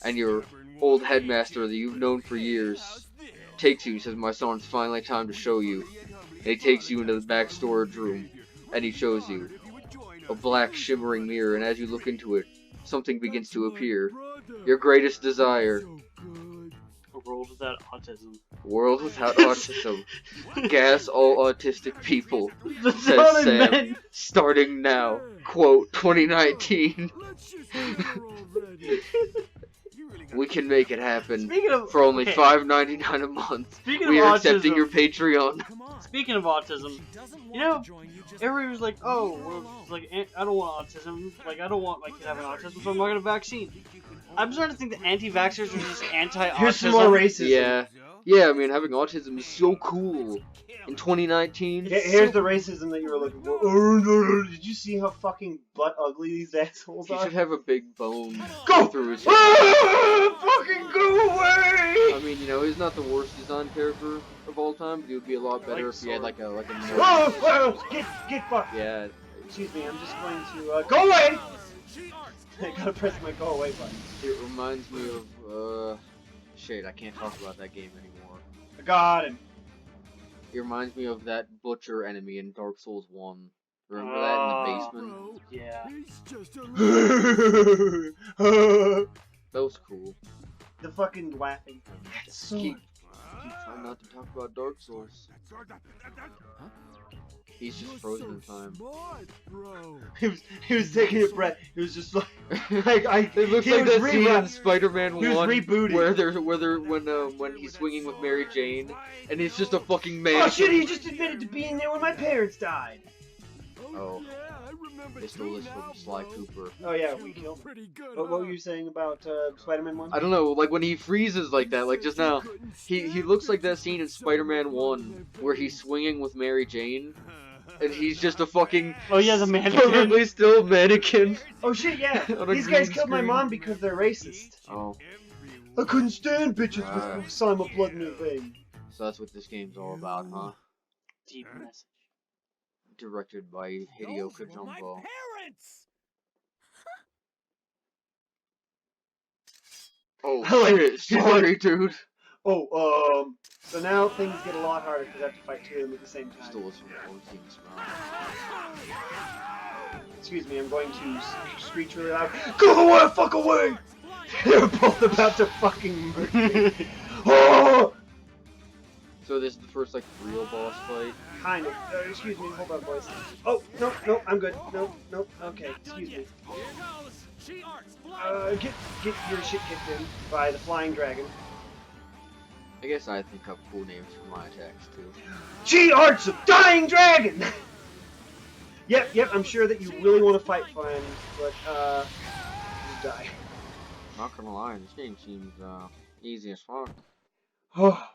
And your old headmaster that you've known for years takes you and says, "My son, it's finally time to show you." And he takes you into the back storage room, and he shows you a black shimmering mirror, and as you look into it, something begins to appear. Your greatest desire. A world without autism. World without autism. Gas all autistic people. That's Says all I Sam. meant. Starting now. Quote, 2019. We can make it happen. Speaking of For only okay, $5.99 a month. Speaking We of are accepting autism. your Patreon. Speaking of autism, you know, everybody was like, "Oh, well, like I don't want autism. Like I don't want my kid having autism, so I'm not gonna vaccine." I'm starting to think that anti-vaxxers are just anti-autism. Here's some more racism. Yeah. Yeah, I mean, having autism is so cool. In 2019. Here's the racism that you were looking for. Oh, no. Did you see how fucking butt ugly these assholes He are? should have a big bone Go! through his head. Fucking go away! I mean, you know, he's not the worst design character of all time, but he would be a lot better if he had like a more... Get fucked! Yeah. Excuse me, I'm just going to go away! I gotta press my go away button. It reminds me of shit, I can't talk about that game anymore. I got him. It reminds me of that butcher enemy in Dark Souls 1. Remember that in the basement? Yeah. That was cool. The fucking laughing. That's so. Keep trying not to talk about Dark Souls. He's just frozen in time. He was taking a breath. He was just like, It looks he like was that scene in rerun- Spider-Man he was 1 rebooting. when he's swinging with Mary Jane and he's just a fucking man. Oh shit! He just admitted to being there when my parents died. Oh. They stole this from Sly Cooper. Oh yeah, we killed him. What were you saying about Spider-Man 1? I don't know, like when he freezes like that, like just now, he looks like that scene in Spider-Man 1 where he's swinging with Mary Jane, and he's just a fucking Oh yeah, the mannequin. permanently still mannequin. Oh shit, yeah. On a These guys green killed my screen. mom because they're racist. Oh, I couldn't stand bitches Ah. with Simon blood in their vein. so that's what this game's all about, huh? Deep message. Directed by Hideo Kojumbo. Oh I like- shit, he's sorry dude. Oh, so now things get a lot harder because I have to fight two of them at the same time. Stole this from Ortiz, Excuse me, I'm going to screech really loud. Go away, fuck away! They're both about to fucking murder me. Oh! So this is the first like real boss fight. Kind of. Excuse me, hold on, boys. Oh, no, I'm good. No, okay, excuse me. Get your shit kicked in by the flying dragon. I guess I think up cool names for my attacks too. She arts of dying dragon! Yep, I'm sure that you really want to fight fine, but, you die. Not gonna lie, this game seems easy as fuck. Oh.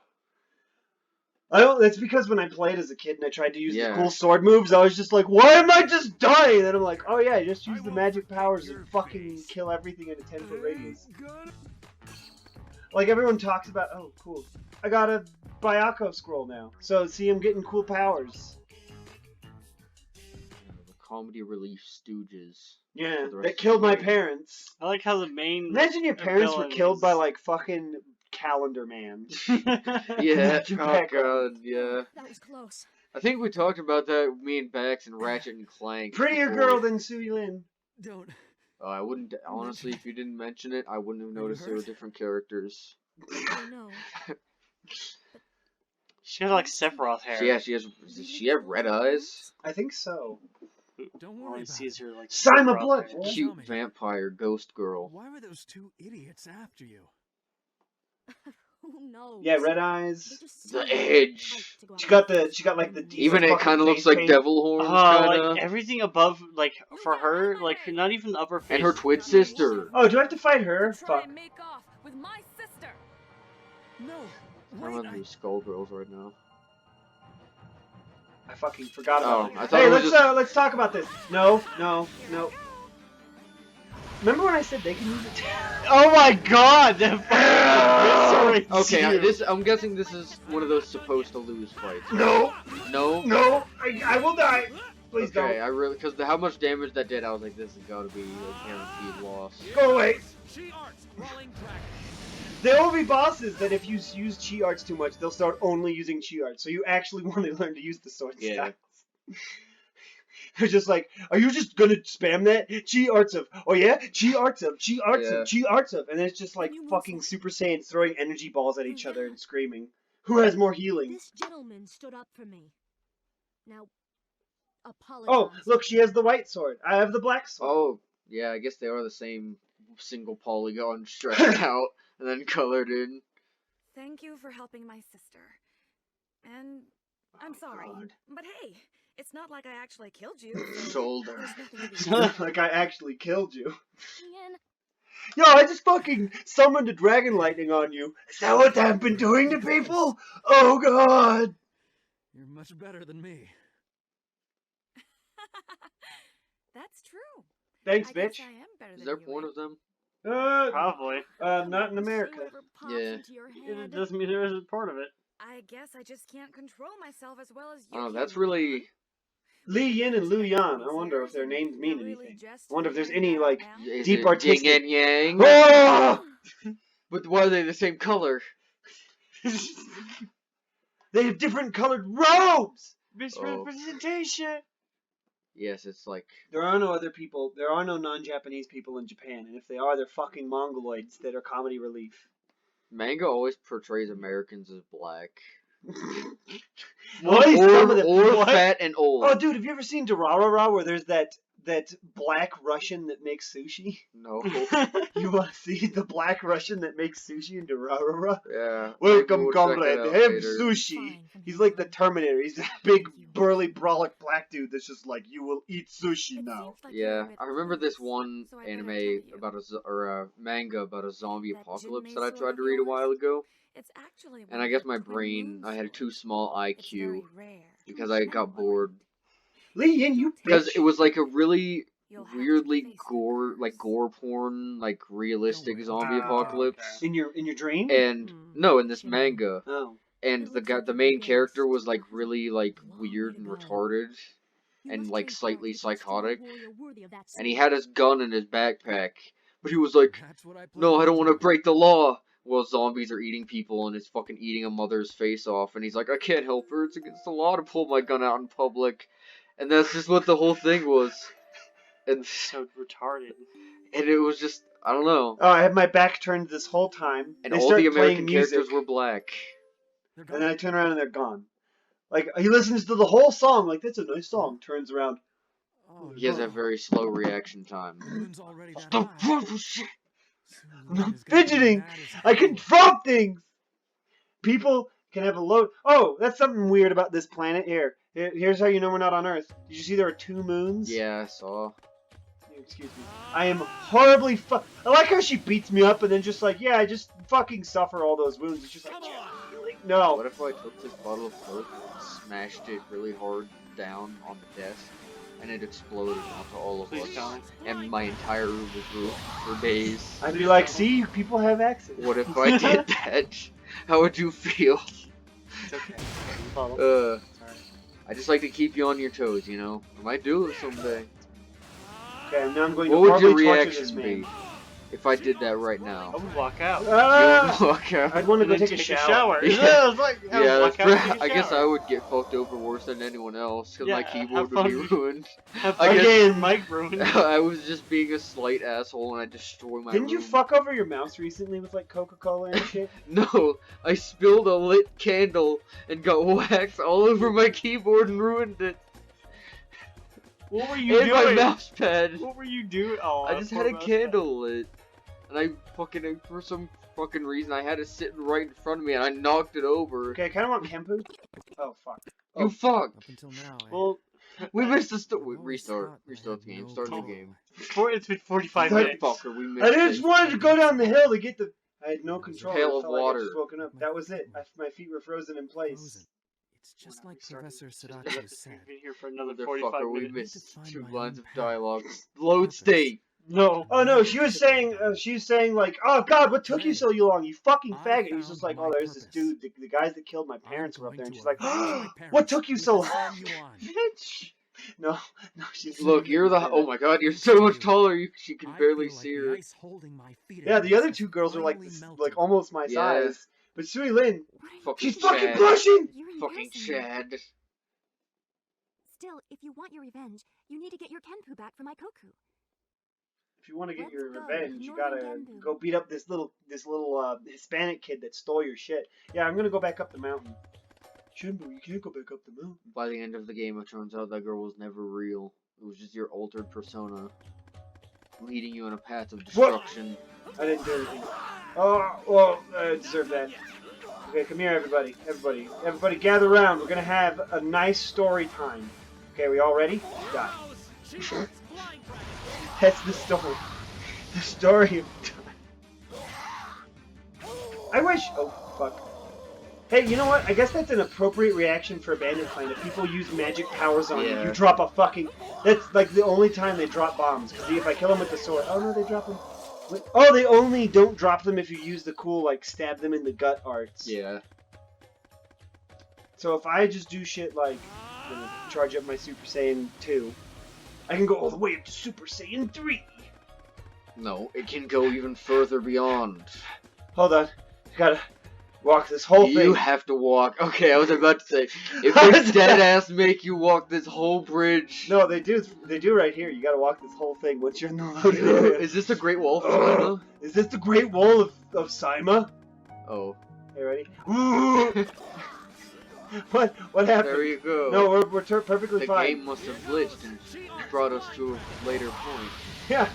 I don't, that's because when I played as a kid and I tried to use the Yeah. cool sword moves, I was just like, why am I just dying? And I'm like, oh yeah, just use the magic powers and fucking kill everything in a 10-foot radius. Like everyone talks about, oh cool, I got a Byako scroll now. So see, I'm getting cool powers. The comedy relief stooges. Yeah, For the rest that of killed the my game. parents. I like how the main. Imagine your parents were villain killed is- by like fucking Calendar Man. Yeah, You oh back up. god, yeah. That was close. I think we talked about that, me and Bax and Ratchet and Clank. Prettier before. girl than Sui Lin. Don't. I wouldn't, honestly, if you didn't mention it, I wouldn't have noticed they were different characters. I know. She has like Sephiroth hair. She has, does she have red eyes? I think so. Don't All worry he about sees it. her like Sign the cross- blood. Cute vampire ghost girl. Why were those two idiots after you? Who knows? Yeah, red They eyes. just The seem a little edge. tight to go out She with. got like the Even fucking it kind of looks face like paint. devil horns, kind of. like everything above, like for her, like not even the upper face. And her twin sister. Oh, do I have to fight her? Fuck. make off with my sister. No. I Wait, remember these skull girls right now. I fucking forgot about Oh, I it. thought Hey, it was let's talk about this. No. Remember when I said they can use it? Oh my god! That fucking eviscerates Okay, you. I'm guessing this is one of those supposed to lose fights. Right? No, No? no, I will die. Please Okay, don't. I really, because how much damage that did, I was like, this has got to be a guaranteed loss. Go away. She arts crawling dragon. There will be bosses that if you use chi arts too much, they'll start only using chi arts. So you actually want to learn to use the sword Yeah. styles. They're just like, are you just gonna spam that? Chi arts of, oh yeah? Chi arts of, chi arts Yeah. of, chi arts of. And it's just like fucking Super Saiyans throwing energy balls at each other and screaming. Who has more healing? This gentleman stood up for me. Now, apologize. Oh, look, she has the white sword. I have the black sword. Oh, yeah, I guess they are the same single polygon stretched out and then colored in. Thank you for helping my sister. And I'm sorry. God. But hey, it's not like I actually killed you. Shoulder. There's nothing to be It's sorry not like I actually killed you. Ian, Yo, I just fucking summoned a dragon lightning on you. Is that what I've been doing to people? Oh god. You're much better than me. That's true. Thanks, I guess bitch. I am better Is than there you, porn eh? of them? Probably. Not in America. whatever pops Yeah. into your It head. doesn't mean there isn't part of it. I guess I just can't control myself as well as you. Oh, can, that's Leon. really... Li Yin and Lu Yan. I wonder if their names mean anything. I wonder if there's any, like, Is deep it artistic- yin and yang? Oh! But why are they the same color? They have different colored robes! Misrepresentation. Yes, it's like... There are no other people, there are no non-Japanese people in Japan, and if they are, they're fucking mongoloids that are comedy relief. Manga always portrays Americans as black. At least some of them. Or What? fat and old. Oh, dude, have you ever seen Durarara where there's that black Russian that makes sushi? No. You want to see the black Russian that makes sushi in Durarara? Yeah. Welcome, maybe we'll check comrade. it out Have later. sushi. He's like the Terminator. He's that big, burly, brolic black dude that's just like, you will eat sushi It now. seems like you're a Yeah, bit I remember this close, one so I better anime tell you. about a manga about a zombie That apocalypse Jinmei that I sword tried of to read a yours? while ago. It's actually And one I of guess the my twin brain, moon I had a too swords. small It's very IQ rare. because I got bored. Li Yin, you Because bitch. it was like a really You'll have to weirdly face the curse. gore porn, like realistic Don't zombie worry. Oh, apocalypse. In your dream? And no, in this manga. Oh. And It the looks guy, like the you're main the character ghost. was like really like Long weird way and to go. retarded, You and must like turn slightly back to destroy a psychotic. warrior worthy of that And he sword. had his gun in his backpack, but he was like, That's what I plan "No, I on don't want to doing. break the law." Well, zombies are eating people, and it's fucking eating a mother's face off. And he's like, "I can't help her. It's against the law to pull my gun out in public." And that's just what the whole thing was. And So retarded. it was just, I don't know. Oh, I had my back turned this whole time. And They all start the American playing music, characters were black. They're and then I gone. turn around and they're gone. Like, he listens to the whole song, like, that's a nice song. Turns around. Oh, He has no. a very slow reaction time. The moon's already that Stop high. wonderful shit. Soon I'm Leon not is gonna be fidgeting. mad as I can hell. drop things. People can have a load. Oh, that's something weird about this planet. Here's how you know we're not on Earth. Did you see there are 2 moons? Yeah, I saw. Excuse me. I am horribly I like how she beats me up and then just like, yeah, I just fucking suffer all those wounds. It's just like, yeah, really? No. What if I took this bottle of Coke and smashed it really hard down on the desk, and it exploded onto all of Please us, don't. and my entire room was ruined for days? I'd be like, see, people have access. What if I did that? How would you feel? It's okay. Bottle. Uh, It's alright. I just like to keep you on your toes, you know? I might do it someday. Okay, now I'm going What to would horribly your torture this reaction man. be if I did that right I now? would walk out. Ah! You would walk out. I'd want to And go then take a shower. Yeah. Yeah, it's like, I would Yeah, walk that's out and pretty, take a I guess I shower. would get fucked over worse than anyone else, because my Yeah, keyboard have would be fun. ruined. Have I fun guess- getting your mic ruined. I was just being a slight asshole and I destroy my Didn't you room. fuck over your mouse recently with like Coca-Cola and shit? No, I spilled a lit candle and got wax all over my keyboard and ruined it. What were you And my doing? mouse pad. What were you doing? Oh, I just had a candle lit. And I fucking, for some fucking reason, I had it sitting right in front of me and I knocked it over. Okay, I kind of want Kenpu. Oh, fuck. You fuck! Up until now, Well, We missed the I've always restart. thought I Restart had the game. no Start the power. game. it's been 45 Sorry, minutes. Fucker, we missed I it. just wanted to go down the hill to get the... I had no control. Hail I of felt like I water. just woken up. That was it. My feet were frozen in place. Frozen. It's just like Restarted. Professor We've Sadako said. been here for another 45 Motherfucker, we minutes. missed find 2 my lines own of path, dialogue. Load purpose. state! No. Oh no, she was saying like, oh god, what took you so long, you fucking I faggot. He's found just like, my oh, there's this purpose. dude, the guys that killed my I'm parents were up going there, and to she's like, avenge my what parents took you with so a long? San Yuan. Bitch. No, she's Look, you're the. say Oh that. my god, you're so much taller, she can I barely feel like see the her. ice holding my feet Yeah, the against other has two girls are like finally this, melted. like almost my Yeah. size. But Sui Lin, What are you Fucking she's fucking Chad. blushing! You're Fucking embarrassing me. Chad. Still, if you want your revenge, you need to get your Kenpu back for my Koku. If you want to get Let's your go, revenge, you Northern gotta Genbu. go beat up this little Hispanic kid that stole your shit. Yeah, I'm gonna go back up the mountain. Shinbu, you can't go back up the mountain. By the end of the game, it turns out that girl was never real. It was just your altered persona, leading you on a path of destruction. I didn't do anything. Oh, well, I deserve that. Okay, come here, everybody. Everybody gather around. We're gonna have a nice story time. Okay, we all ready? Die. That's the story. The story of time. I wish... Oh, fuck. Hey, you know what? I guess that's an appropriate reaction for a Bandit Clan. If people use magic powers on you, Yeah. you drop a fucking... That's like the only time they drop bombs. Because if I kill them with the sword... Oh, no, they drop them... Oh, they only don't drop them if you use the cool, like, stab them in the gut arts. Yeah. So if I just do shit like, you know, charge up my Super Saiyan 2, I can go all the way up to Super Saiyan 3. No, it can go even further beyond. Hold on. Gotta walk this whole You thing. have to walk. Okay, I was about to say, if they dead ass make you walk this whole bridge. No, they do right here. You gotta walk this whole thing once you're in the loaded area. Is this the Great Wall of China? Is this the Great Wall of Saima? Oh. Hey, ready? What happened? There you go. No, we're perfectly the fine. game must have glitched and brought us to a later point. Yeah.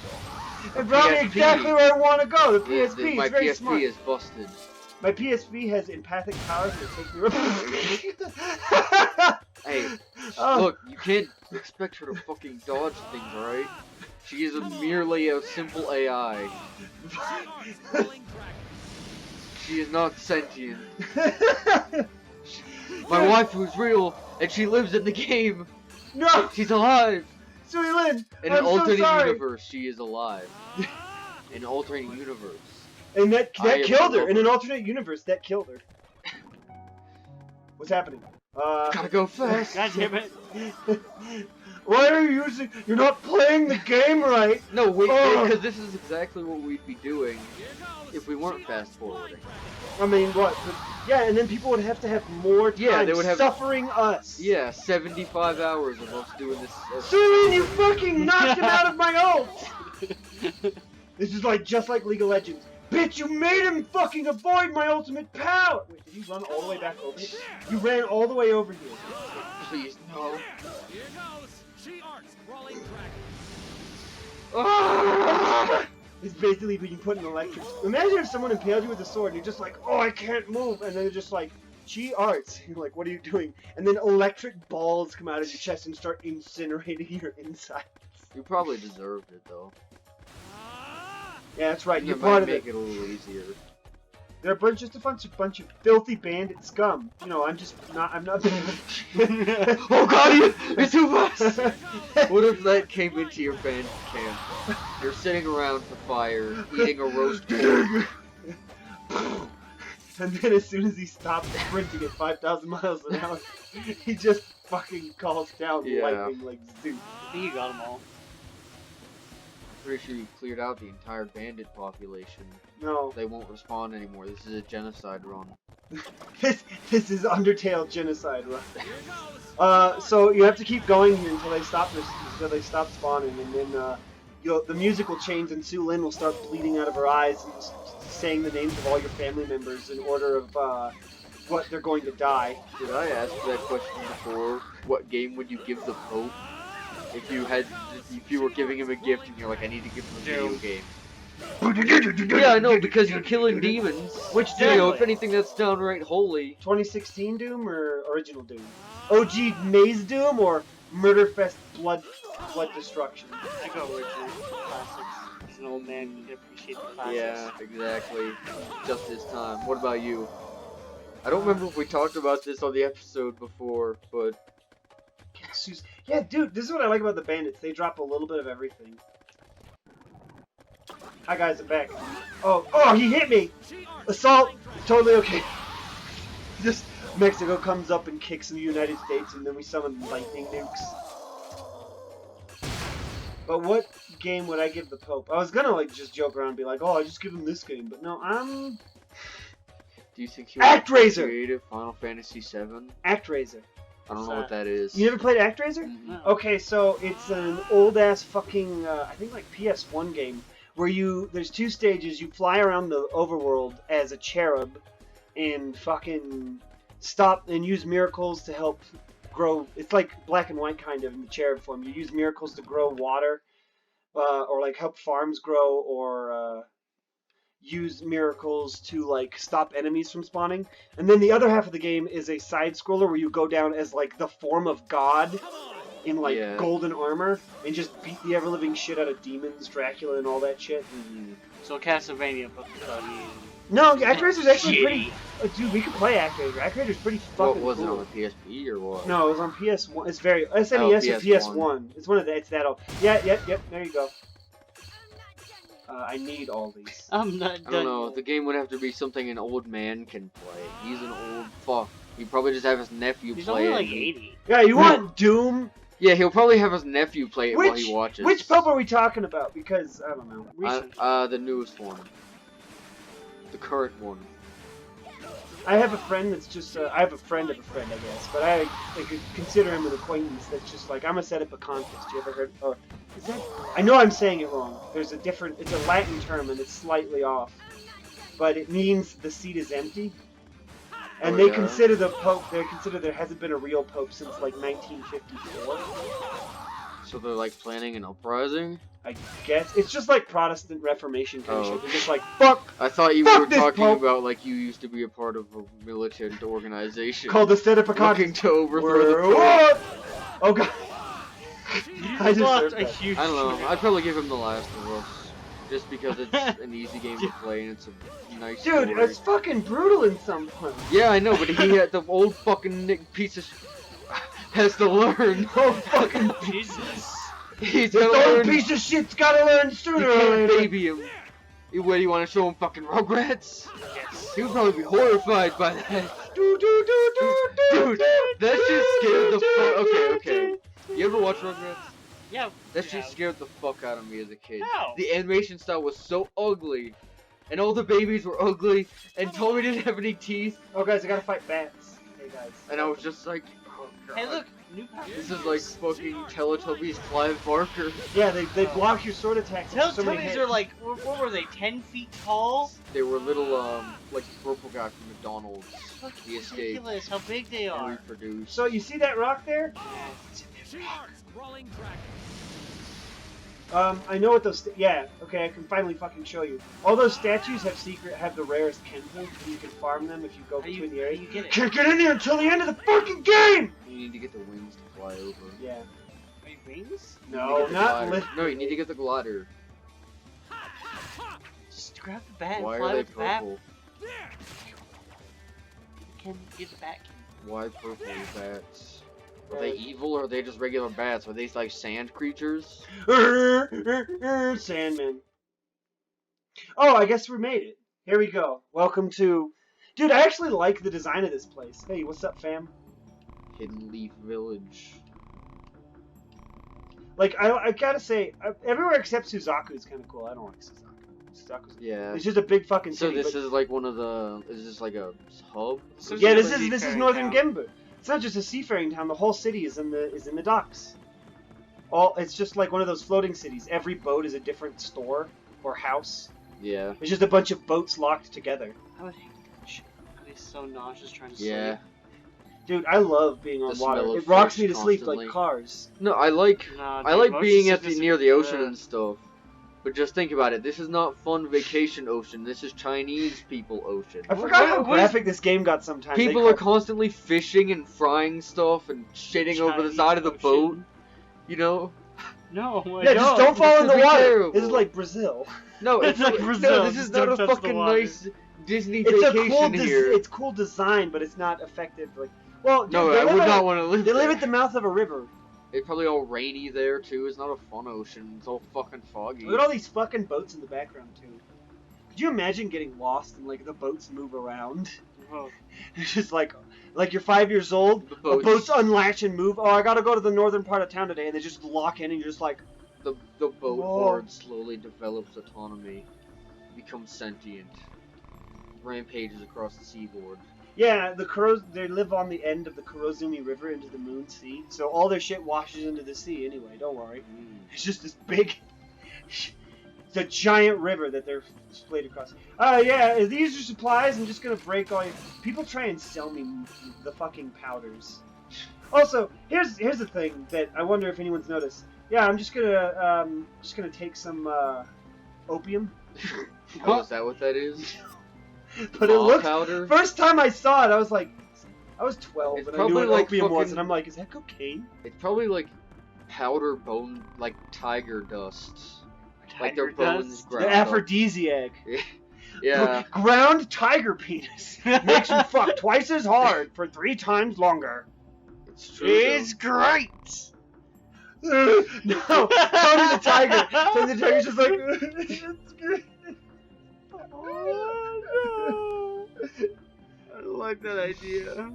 It brought me PSP. exactly where I want to go. The Yeah, PSP my is very PSP smart. is busted. My PSP has empathic powers that take me. Hey, Oh. look, you can't expect her to fucking dodge things, alright? She is merely a simple AI. She is not sentient. My wife was real, and she lives in the game. No, She's alive. Sui Lin, In I'm an alternate so sorry. universe, she is alive. In an alternate universe. And that I am killed her. the In an lover. alternate universe, that killed her. What's happening? Gotta go fast. God damn it. Why are you using? You're not playing the game right. No, wait, Oh. because this is exactly what we'd be doing if we weren't fast forwarding. I mean, what? But, yeah, and then people would have to have more time Yeah, they would have- suffering us. Yeah, 75 hours of us doing this. Sui Lin, you fucking knocked him out of my ult. This is like just like League of Legends. Bitch, you made him fucking avoid my ultimate power! Wait, did he run all the way back over here? You ran all the way over here. Please, no. Here goes. She arcs crawling dragon. Ah! It's basically being put in electric. Imagine if someone impaled you with a sword and you're just like, oh, I can't move. And then they're just like, chi arts. You're like, what are you doing? And then electric balls come out of your chest and start incinerating your insides. You probably deserved it, though. Yeah, that's right. You're It part might of make it. it a little easier. They're just a bunch of filthy bandit scum. You know, I'm not. Oh god, you're too fast! What if that came into your band camp? You're sitting around the fire, eating a roast pork. And then as soon as he stops sprinting at 5,000 miles an hour, he just fucking calls down Yeah. lightning like Zeus. I think you got them all. Pretty sure you cleared out the entire bandit population. No, They won't respawn anymore. This is a genocide run. this is Undertale genocide run. So you have to keep going here until they stop spawning, and then the music will change, and Sue Lin will start bleeding out of her eyes and saying the names of all your family members in order of what they're going to die. Did I ask that question before? What game would you give the Pope? if you were giving him a gift and you're like, I need to give him a video game. Yeah, I know, because you're killing demons. Which You know, Doom? if anything, that's downright holy. 2016 Doom or original Doom? OG Maze Doom or Murderfest Blood Destruction? I go original classics. As an old man, you can appreciate the classics. Yeah, exactly. Just this time. What about you? I don't remember if we talked about this on the episode before, but... Yeah, dude, this is what I like about the bandits. They drop a little bit of everything. Hi guys, I'm back. Oh, he hit me! Assault! Totally okay. Just Mexico comes up and kicks the United States, and then we summon lightning nukes. But what game would I give the Pope? I was gonna like just joke around and be like, oh, I just give him this game, but no, I'm... Do you think he would ActRaiser! create Final Fantasy VII? ActRaiser. I don't know what that is. You never played ActRaiser? No. Okay, so it's an old-ass fucking, I think like PS1 game, where there's 2 stages, you fly around the overworld as a cherub, and fucking stop and use miracles to help grow. It's like black and white kind of in the cherub form. You use miracles to grow water, or like help farms grow, or use miracles to like stop enemies from spawning. And then the other half of the game is a side scroller where you go down as like the form of God in like golden armor and just beat the ever living shit out of demons, Dracula, and all that shit. So Castlevania, but no, ActRaiser's actually pretty. Dude, we could play ActRaiser. ActRaiser's pretty fucking What was cool. it on the PSP or what? No, it was on PS1. It's very SNES or PS1. It's one of the. It's that old. Yeah, yep. There you go. I need all these. I'm not done. I don't know. The game would have to be something an old man can play. He's an old fuck. He'd probably just have his nephew He's play only it. like 80. Yeah, you want Doom? Yeah, he'll probably have his nephew play it while he watches. Which Pope are we talking about? Because I don't know. The newest one. The current one. I have a friend that's just. I have a friend of a friend, I guess, but I could consider him an acquaintance. That's just like I'm a sedepicantus. You ever heard? Or is that? I know I'm saying it wrong. There's a different. It's a Latin term and it's slightly off, but it means the seat is empty. And they consider the Pope. They consider there hasn't been a real Pope since like 1954. So they're like planning an uprising? I guess it's just like Protestant Reformation kind of shit. They're just like fuck. I thought you were talking about like you used to be a part of a militant organization called the Sedepicantus. Looking to overthrow the Pope. Oh god. I lost a huge. I don't know. I'd probably give him The Last of Us, just because it's an easy game to play and it's a nice Dude, story. it's fucking brutal in some points. Yeah, I know, but he had the old fucking piece of has to learn. Oh fucking Jesus. He's this gotta old learn. piece of shit's gotta learn sooner You or can't later. baby him. What, do you want to show him fucking Rugrats? Yes. He would probably be horrified by that. Dude, That shit scared the fuck. Okay. You ever watch Rugrats? Yeah. That shit scared the fuck out of me as a kid. How? The animation style was so ugly, and all the babies were ugly, and Tommy didn't have any teeth. Oh guys, I gotta fight bats. Hey guys. And I was just like, oh god. Hey, look, new power. This is like fucking Teletubbies Clive Barker. Yeah, they block your sword attacks. with so many Teletubbies hits. are like, what were they, 10 feet tall? They were little, like the purple guy from McDonald's. He escaped. Ridiculous how big they And are. reproduced. So you see that rock there? I know what those. Yeah, okay, I can finally fucking show you. All those statues have the rarest Kenpo, and you can farm them if you go between the areas. You get it? Can't get in there until the end of the fucking game. You need to get the wings to fly over. Yeah. Wait, wings? You need to No, get the not glider. lift. No, you need to get the glider. Just grab the bat and Why fly are they with the bat. purple? Can get the bat. Why purple bats? Are they evil or are they just regular bats? Are they like sand creatures? Sandman. Oh, I guess we made it. Here we go. Welcome to... Dude, I actually like the design of this place. Hey, what's up, fam? Hidden Leaf Village. Like, I gotta say, everywhere except Suzaku is kind of cool. I don't like Suzaku. Suzaku's... Yeah. It's just a big fucking So city. this is like one of the... Is this like a hub? So Yeah, it's this a is seafaring northern town. Gembu. It's not just a seafaring town. The whole city is in the docks. It's just like one of those floating cities. Every boat is a different store or house. Yeah. It's just a bunch of boats locked together. I would hate that shit. I'd be so nauseous trying to Yeah. sleep. Dude, I love being on The smell water. of It rocks fish me to sleep constantly. like cars. No, I like Nah, I dude, like motion being at sickness near is the ocean good. and stuff. But just think about it. This is not fun vacation ocean. This is Chinese people ocean. I forgot how what is- graphic this game got sometimes. They People call- are constantly fishing and frying stuff and shitting over the Chinese side of the boat. ocean. You know? No, I Yeah, just don't fall in the This would be water. terrible. This is like Brazil. No, It's like no, Brazil, this is just not don't a touch the fucking water. nice Disney It's a vacation cool here. it's cool design, but it's not effective. Like, well, dude, No, they I live would at not a- want to live They there. live at the mouth of a river. It's probably all rainy there too. It's not a fun ocean. It's all fucking foggy. Look at all these fucking boats in the background too. Could you imagine getting lost and like the boats move around? Oh. It's just like you're 5 years old. The The boats unlatch and move. Oh, I gotta go to the northern part of town today, and they just lock in, and you're just like, The boat Whoa. horde slowly develops autonomy, becomes sentient, rampages across the seaboard. yeah, they live on the end of the Kurozumi River into the Moon Sea, so all their shit washes into the sea anyway. Don't worry. It's just this big, it's a giant river that they're splayed across. Yeah, these are supplies. I'm just gonna break all your. People try and sell me the fucking powders. Also, here's the thing that I wonder if anyone's noticed. Yeah, I'm just gonna take some opium. Oh, is that what that is? But it Raw looks. powder? First time I saw it, I was like, I was 12 It's and I knew probably what like opium was, fucking- and I'm like, is that cocaine? It's probably like powder bone, like tiger dust. Like their Tiger bones dust? The ground up. aphrodisiac. Yeah. Ground tiger penis makes you fuck twice as hard for 3 times longer. It's true. It's great. No, Tony the tiger. Tony the tiger's just like. It's good. Oh, I don't like that idea.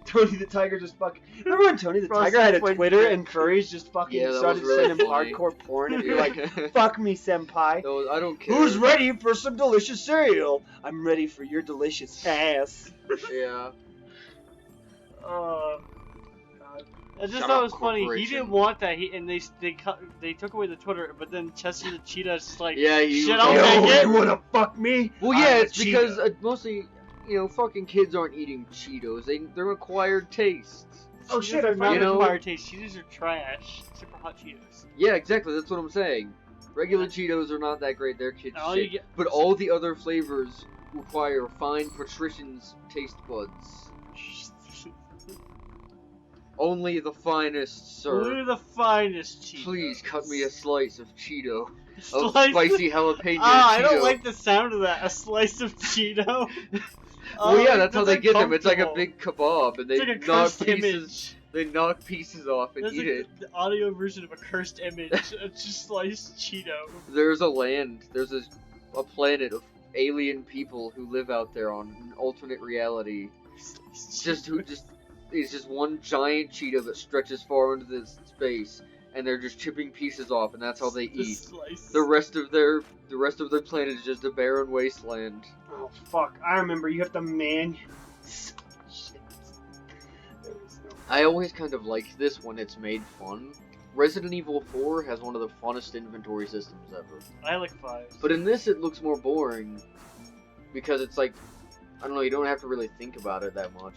Tony the tiger just fucking. Remember when Tony the Frosted tiger had a Flakes Twitter dick. and furries just fucking Yeah, that started was really sending him funny. hardcore porn and be Yeah. like, "Fuck me, senpai." No, I don't care. Who's ready for some delicious cereal? I'm ready for your delicious ass. Yeah. God. I just Shut thought up, it was funny. He corporation. didn't want that. They took away the Twitter, but then Chester the cheetah just like, Yeah, you. shit, I'll Yo, take it. you wanna fuck me? Well, I'm yeah, a it's because cheetah. mostly, fucking kids aren't eating Cheetos. They're acquired tastes. Oh, shit, I I found found You it. know- acquired taste. Cheetos are trash. Super hot Cheetos. Yeah, exactly. That's what I'm saying. Regular Cheetos are not that great. They're kids' All shit. you get- But all the other flavors require fine patrician's taste buds. Only the finest, sir. Only the finest Cheetos. Please cut me a slice of Cheeto. Of Slice- spicy jalapeno Ah, I Cheeto. don't like the sound of that. A slice of Cheeto. Well, yeah, that's how they get them. It's like a uncomfortable. big kebab, and they It's like a knock cursed pieces. image. They knock pieces off and That's eat like it. the audio version of a cursed image. It's just sliced Cheeto. There's a planet of alien people who live out there on an alternate reality. It's just one giant Cheeto that stretches far into this space, and they're just chipping pieces off, and that's how they The eat. slice. The rest of their planet is just a barren wasteland. Oh, fuck. I remember you have to Shit. There was no... I always kind of liked this when it's made fun. Resident Evil 4 has one of the funnest inventory systems ever. I like 5. But in this, it looks more boring. Because it's like, I don't know, you don't have to really think about it that much.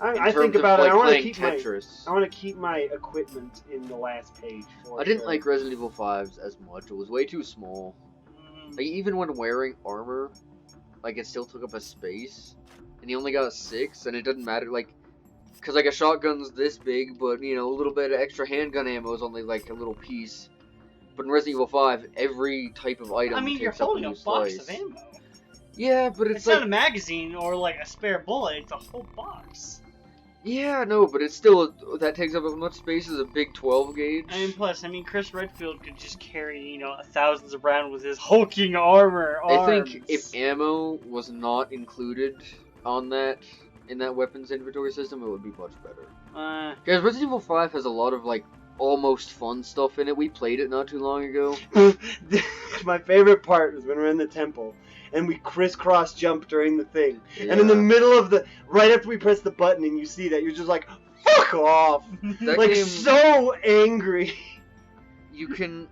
I In think terms of, about it. like, I want to playing keep Tetris. I want to keep my equipment in the last page. For I didn't sure. like Resident Evil 5's as much. It was way too small. Like, even when wearing armor, like, it still took up a space. And you only got 6, and it doesn't matter, like... Because, like, a shotgun's this big, but, a little bit of extra handgun ammo is only, like, a little piece. But in Resident Evil 5, every type of item I mean, you're takes up holding a a new box slice. of ammo. Yeah, but It's it's not like... a magazine or like a spare bullet. It's a whole box. Yeah, no, but it's still... That takes up as much space as a big 12 gauge. And plus, Chris Redfield could just carry, thousands of rounds with his hulking armor. I think arms. if ammo was not included on that, in that weapons inventory system, it would be much better. Because Resident Evil 5 has a lot of, like, almost fun stuff in it. We played it not too long ago. My favorite part was when we're in the temple and we crisscross jump during the thing. Yeah. And in the middle of right after we press the button and you see that, you're just like, fuck off! That Like, game, so angry. you can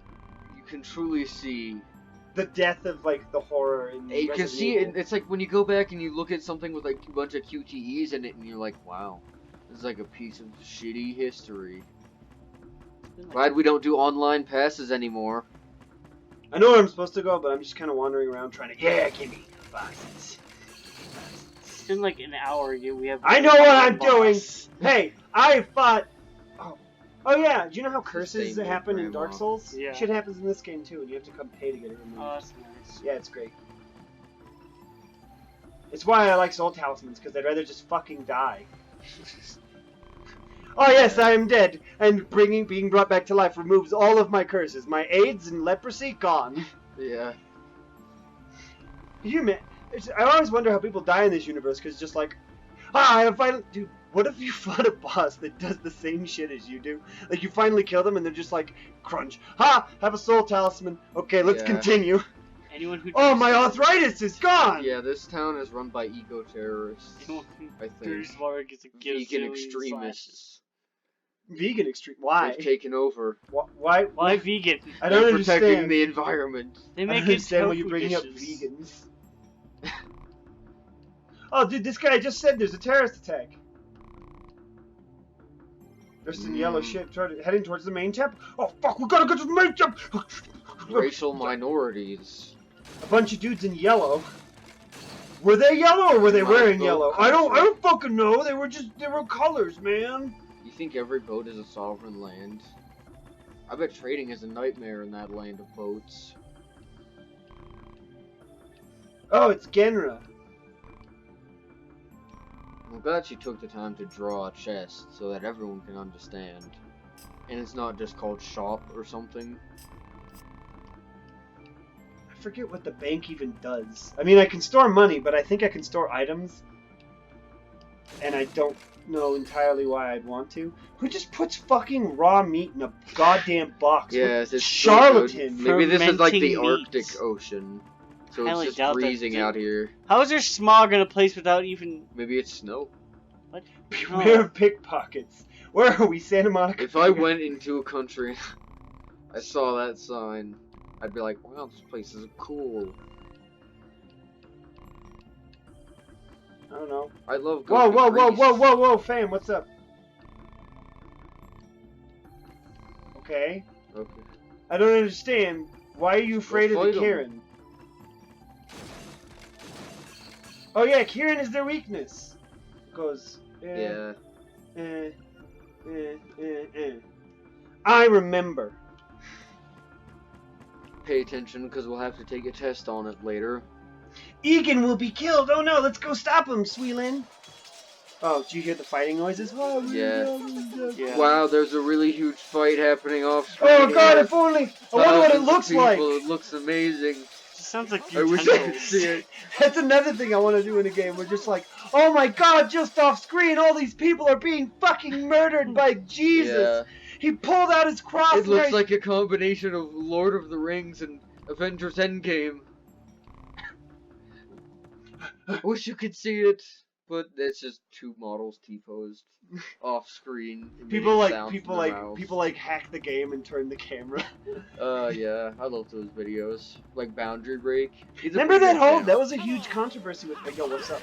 truly see... The death of, like, the horror in You can Resident see Evil. it. It's like when you go back and you look at something with, like, a bunch of QTEs in it, and you're like, wow. It's like a piece of shitty history. Glad we don't do online passes anymore. I know where I'm supposed to go, but I'm just kind of wandering around trying to. Yeah, give me boxes. It's been like an hour. We have. I know what I'm boss. doing. Hey, I fought. Oh yeah. Do you know how It's the curses same happen old in Dark grandma. Souls? Yeah. Shit happens in this game too, and you have to come pay to get it removed. Oh, that's nice. Yeah, it's great. It's why I like soul talismans, because I'd rather just fucking die. Oh yes, I am dead, and being brought back to life removes all of my curses. My AIDS and leprosy gone. Yeah. I always wonder how people die in this universe, because just like, I have finally... Dude, what if you fought a boss that does the same shit as you do? Like, you finally kill them, and they're just like, crunch. Ha! Have a soul talisman. Okay, let's continue. Anyone who Oh, my arthritis is gone! Yeah, this town is run by eco-terrorists, I think. Vegan extremists. Vegan extreme. Why? They've taken over. Why? Why vegan? I don't They're protecting understand. the environment. They I make don't it understand why tofu you're bringing up dishes. vegans. Oh, dude, this guy just said there's a terrorist attack. Dressed in yellow shit, heading towards the main temple. Oh, fuck, we gotta go to the main temple! Racial minorities. A bunch of dudes in yellow. Were they yellow or were they wearing yellow? I don't fucking know. They were colors, man. You think every boat is a sovereign land? I bet trading is a nightmare in that land of boats. Oh, it's Genra. I'm glad she took the time to draw a chest so that everyone can understand. And it's not just called shop or something. I forget what the bank even does. I mean, I can store money, but I think I can store items. And I don't know entirely why I'd want to. Who just puts fucking raw meat in a goddamn box? Yes, it's charlatan. So maybe this is like the Fermenting Arctic meat. Ocean. So Highly it's doubt just that, freezing dude. out here. How is there smog in a place without even... Maybe it's snow. What? Beware of pickpockets. Where are we, Santa Monica? If I went into a country, I saw that sign, I'd be like, wow, this place is cool. I don't know. I love Whoa, going to Greece. whoa, fam, what's up? Okay. Okay. I don't understand. Why are you afraid of the fight 'em. Kieran? Oh yeah, Kieran is their weakness. Goes. Yeah. I remember. Pay attention, because we'll have to take a test on it later. Egan will be killed. Oh no, let's go stop him, Sweelin. Oh, did you hear the fighting noises? Yeah. Yeah. Wow, there's a really huge fight happening off screen. Oh god, here. if only. I wonder what it Thousands of looks like. people, It looks amazing. It sounds like I wish I could utensils. see it. That's another thing I want to do in a game. We're just like, oh my god, just off screen, all these people are being fucking murdered by Jesus. Yeah. He pulled out his cross. It looks like a combination of Lord of the Rings and Avengers Endgame. I wish you could see it, but it's just two models T-posed off screen. people like hack the game and turn the camera. Yeah, I love those videos. Like Boundary Break. He's a Remember pretty that good whole? channel. That was a huge controversy with. Yo, what's up,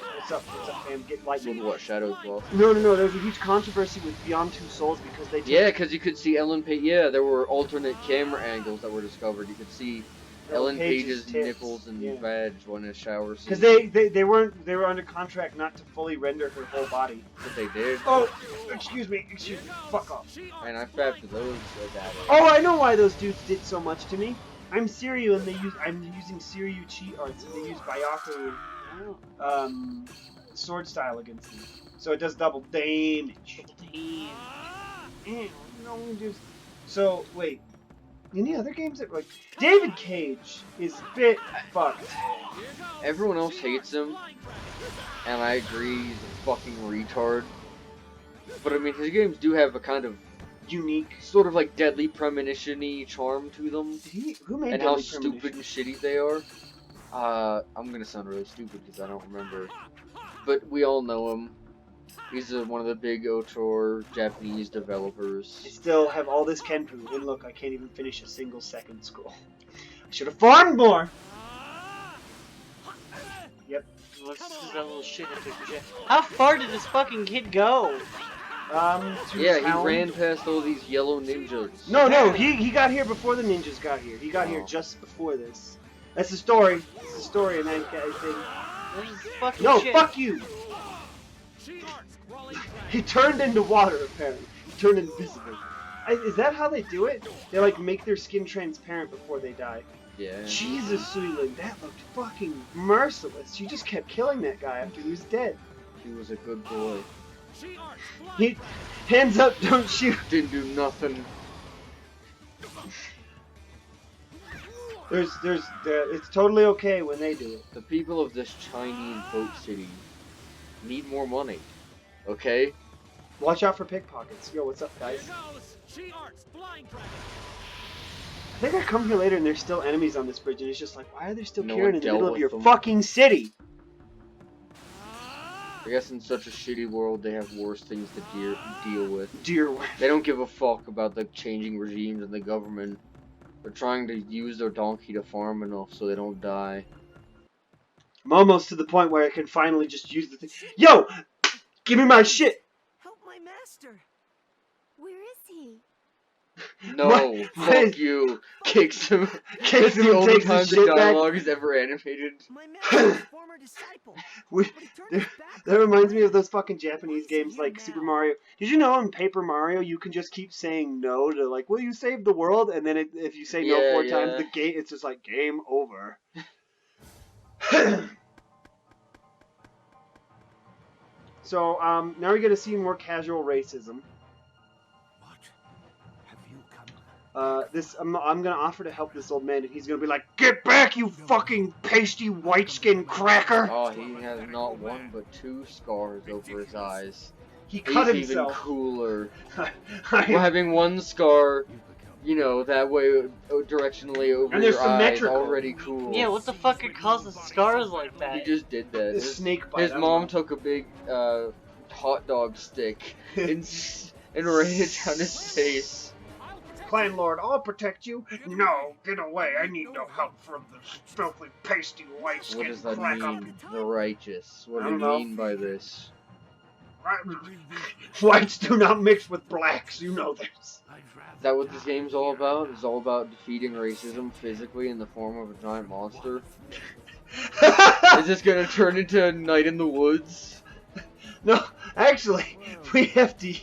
fam? Get lightning. With what, Shadow's Law? No. There was a huge controversy with Beyond Two Souls because they. Yeah, because you could see Ellen Page. Yeah, there were alternate camera angles that were discovered. You could see Ellen Page's tits. nipples and Yeah. vag when a shower scene. Because they were under contract not to fully render her whole body. But they did. Oh, excuse me, fuck off. And I fabbed those that. Oh, I know why those dudes did so much to me. I'm Siryu and I'm using Siryu cheat arts and they use Byaku sword style against me. So it does double damage. So wait. Any other games that like David Cage is a bit fucked. Everyone else hates him, and I agree, he's a fucking retard. But I mean, his games do have a kind of Unique. sort of like Deadly Premonition-y charm to them, Who made and how Deadly stupid and Premonition? shitty they are. I'm gonna sound really stupid because I don't remember, but we all know him. He's one of the big auteur Japanese developers. I still have all this Kenpu, and look, I can't even finish a single second scroll. I should have farmed more! Yep. What's that little shit? How far did this fucking kid go? To Yeah, town. he ran past all these yellow ninjas. No, he got here before the ninjas got here. He got here Oh. just before this. That's the story. It's the story, and that guy thing. This is fucking No, shit. fuck you! He turned into water, apparently. He turned invisible. Is that how they do it? They, like, make their skin transparent before they die. Yeah. Jesus, Suiland, that looked fucking merciless. She just kept killing that guy after he was dead. He was a good boy. He... Hands up, don't shoot! Didn't do nothing. It's totally okay when they do it. The people of this Chinese boat city need more money. Okay? Watch out for pickpockets. Yo, what's up, guys? I think I come here later and there's still enemies on this bridge, and it's just like, why are there still No Karen one in the dealt middle of with your them. fucking city? I guess in such a shitty world, they have worse things to deal with. Dear. They don't give a fuck about the changing regimes and the government. They're trying to use their donkey to farm enough so they don't die. I'm almost to the point where I can finally just use the thing. Yo! Give me my shit! Help my master. Where is he? No, my- fuck you. Kicks him. Kicks That's him the and only takes time his the shit back. dialogue is ever animated. My master's former disciple. We, But he turned his back that on reminds me. me of those fucking Japanese Why is he games here like now? Super Mario. Did you know in Paper Mario you can just keep saying no to like, will you save the world? And then if you say no Yeah, 4 times, yeah. the gate it's just like game over. So now we get to see more casual racism. What? Have you come? I'm gonna offer to help this old man, and he's gonna be like, "Get back, you fucking pasty white skin cracker!" Oh, he has not one but 2 scars over his eyes. He cut He's even himself. cooler. Well, having 1 scar, you know, that way directionally over And there's your eyes, symmetrical. already cool. Yeah, what the fuck could cause the scars like that? He just did that. The snake bite. His I don't mom know. took a big hot dog stick and ran it down his face. Clan Lord, I'll protect you. No, get away. I need no help from this filthy, pasty, white What skin does that cracker. mean? The righteous. What I do you don't know. mean by this? Whites do not mix with blacks. You know this. Is that what this game's all about? It's all about defeating racism physically in the form of a giant monster? Is this gonna turn into a Night in the Woods? No, actually, we have to.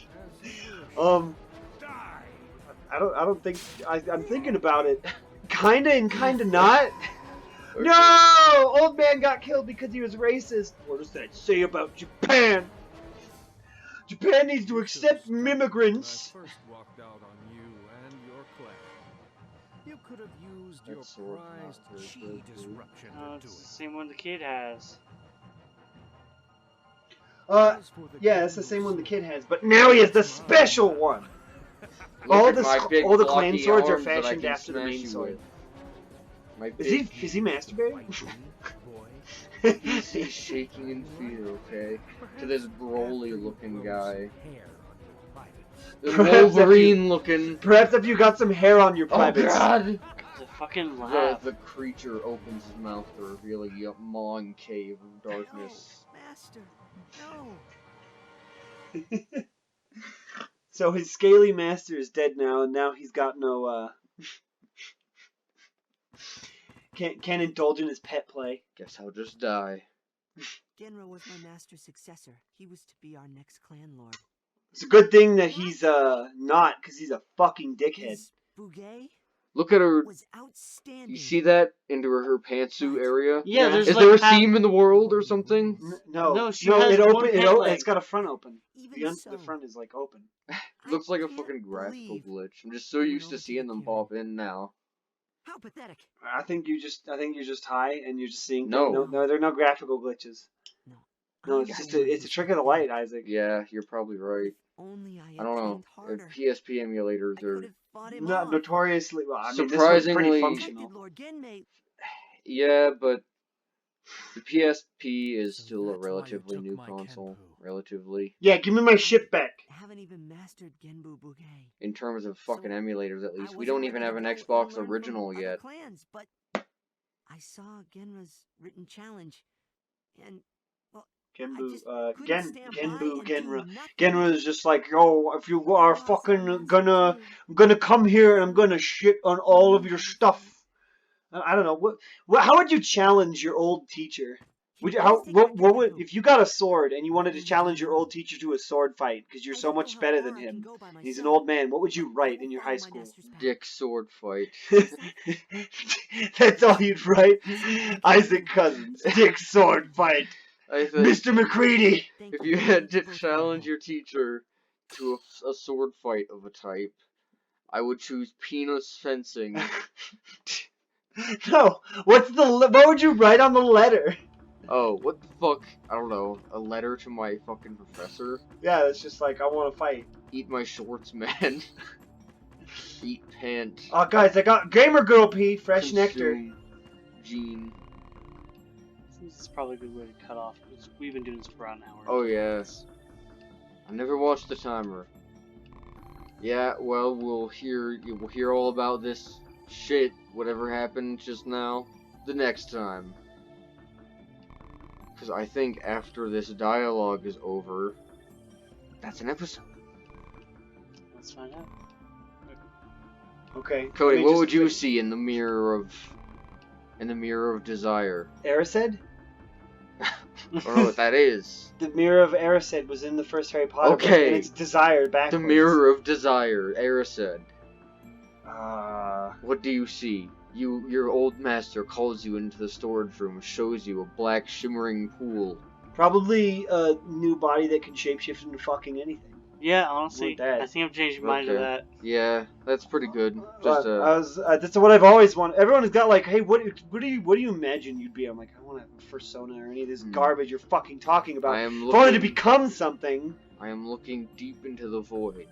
I don't think I'm thinking about it. Kinda and kinda not. Okay. No! Old man got killed because he was racist. What does that say about Japan? Japan needs to accept immigrants. When I first walked out on you and your clan, you could have used your That sword's prized not very chi good, dude. disruption Oh, to it's do the it. same one the kid has. As for the Yeah, it's the Genbu same one the sword, kid has, but now he has the special one. Look at my big All the clan blocky swords are arms that I fashioned can after the smash main you sword. with. My Is big he masturbating? white boy. He's shaking in fear, okay? To this Broly looking guy. This Perhaps Wolverine looking. Perhaps if you got some hair on your Oh privates. god! It's a fucking The, laugh. the creature opens his mouth to reveal a mawing cave of darkness. Master, no. So his scaly master is dead now, and now he's got no can't indulge in his pet play. Guess I'll just die. Genro was my master's successor. He was to be our next clan lord. It's a good thing that he's not, because he's a fucking dickhead. His Bouguet Look at her. was outstanding. You see that into her pantsuit area? Yeah, there's Is like there a half- seam in the world or something? No, she has it one open. pant leg. It's got a front open. Even so, The front is like open. I Looks like a can't fucking graphical believe glitch. I'm just so you used to don't seeing take them care of pop in now. How pathetic. I think you're just high and you're just seeing. No. No, there are no graphical glitches. No, it's I just am it's a trick of the light, Isaac. Yeah, you're probably right. Only I I don't know. trained harder. PSP emulators I could are have fought him Not off. notoriously well. I mean, this one's Surprisingly- pretty Protected functional. Lord Genmei. yeah, but the PSP is So still a that's why you relatively took new my console. Kenpu. Relatively, Yeah, give me my shit back. I haven't even mastered Genbu Bouguet. in terms of fucking So, emulators at I least. We wasn't don't ready even to have an go and Xbox learn from original other yet. Clans, but I saw Genra's written challenge, and well, Genbu, just couldn't stand by Genbu, and do Genra. nothing. Genra is just like, yo, if you are fucking I'm gonna come here and I'm gonna shit on all of your stuff. I don't know. How would you challenge your old teacher? Would you, how, what would, if you got a sword and you wanted to challenge your old teacher to a sword fight because you're so much better than him, and he's an old man, what would you write in your high school? Dick sword fight. That's all you'd write? Isaac Cousins, Dick sword fight. I think Mr. McCready. if you had to challenge your teacher to a sword fight of a type, I would choose penis fencing. No, what would you write on the letter? Oh, what the fuck? I don't know. A letter to my fucking professor? Yeah, it's just like, I want to fight. Eat my shorts, man. Eat pant. Oh, guys, I got Gamer Girl pee, fresh nectar. Consume Gene. This is probably a good way to cut off. Because we've been doing this for about an hour. Oh, yes. I never watched the timer. Yeah, well, we'll hear all about this shit, whatever happened just now, the next time. Because I think after this dialogue is over, that's an episode. Let's find out. Okay. Cody, what would you see in the mirror of desire? Erised? I don't know what that is. The mirror of Erised was in the first Harry Potter book, Okay. and it's desired backwards. The mirror of desire, Erised. Uh, What do you see? Your old master calls you into the storage room, shows you a black shimmering pool. probably a new body that can shapeshift into fucking anything. Yeah, honestly, Want that. I think I've changed my mind to Okay. that. Yeah, that's pretty good. Just That's what I've always wanted. Everyone has got like, hey, what do you imagine you'd be? I'm like, I don't want to have a persona or any of this garbage you're fucking talking about. I am If I wanted to looking- become something. I am looking deep into the void.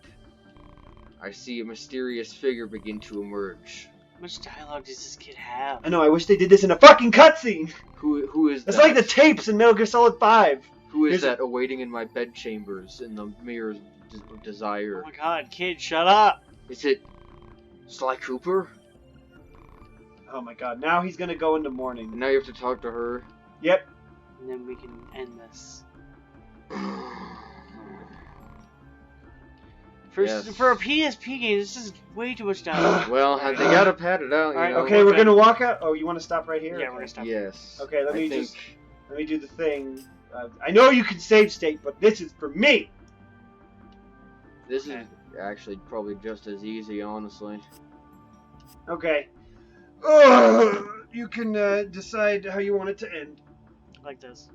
I see a mysterious figure begin to emerge. How much dialogue does this kid have? I know. I wish they did this in a fucking cutscene. Who is It's that? like the tapes in Metal Gear Solid 5. Who is Here's that awaiting in my bedchambers in the mirror's Oh desire? my god, kid, shut up! Is it Sly Cooper? Oh my god! Now he's gonna go into And mourning. now you have to talk to her. Yep. And then we can end this. Yes. For a PSP game, this is way too much dialogue. Well, they gotta pad it out, you Alright, know. Okay, we're gonna walk out. Oh, you want to stop right here? Yeah, Okay. we're gonna stop. Yes. Okay, let I me think- let me do the thing. I know you can save state, but this is for me. This Okay. is actually probably just as easy, honestly. Okay. You can decide how you want it to end. Like this.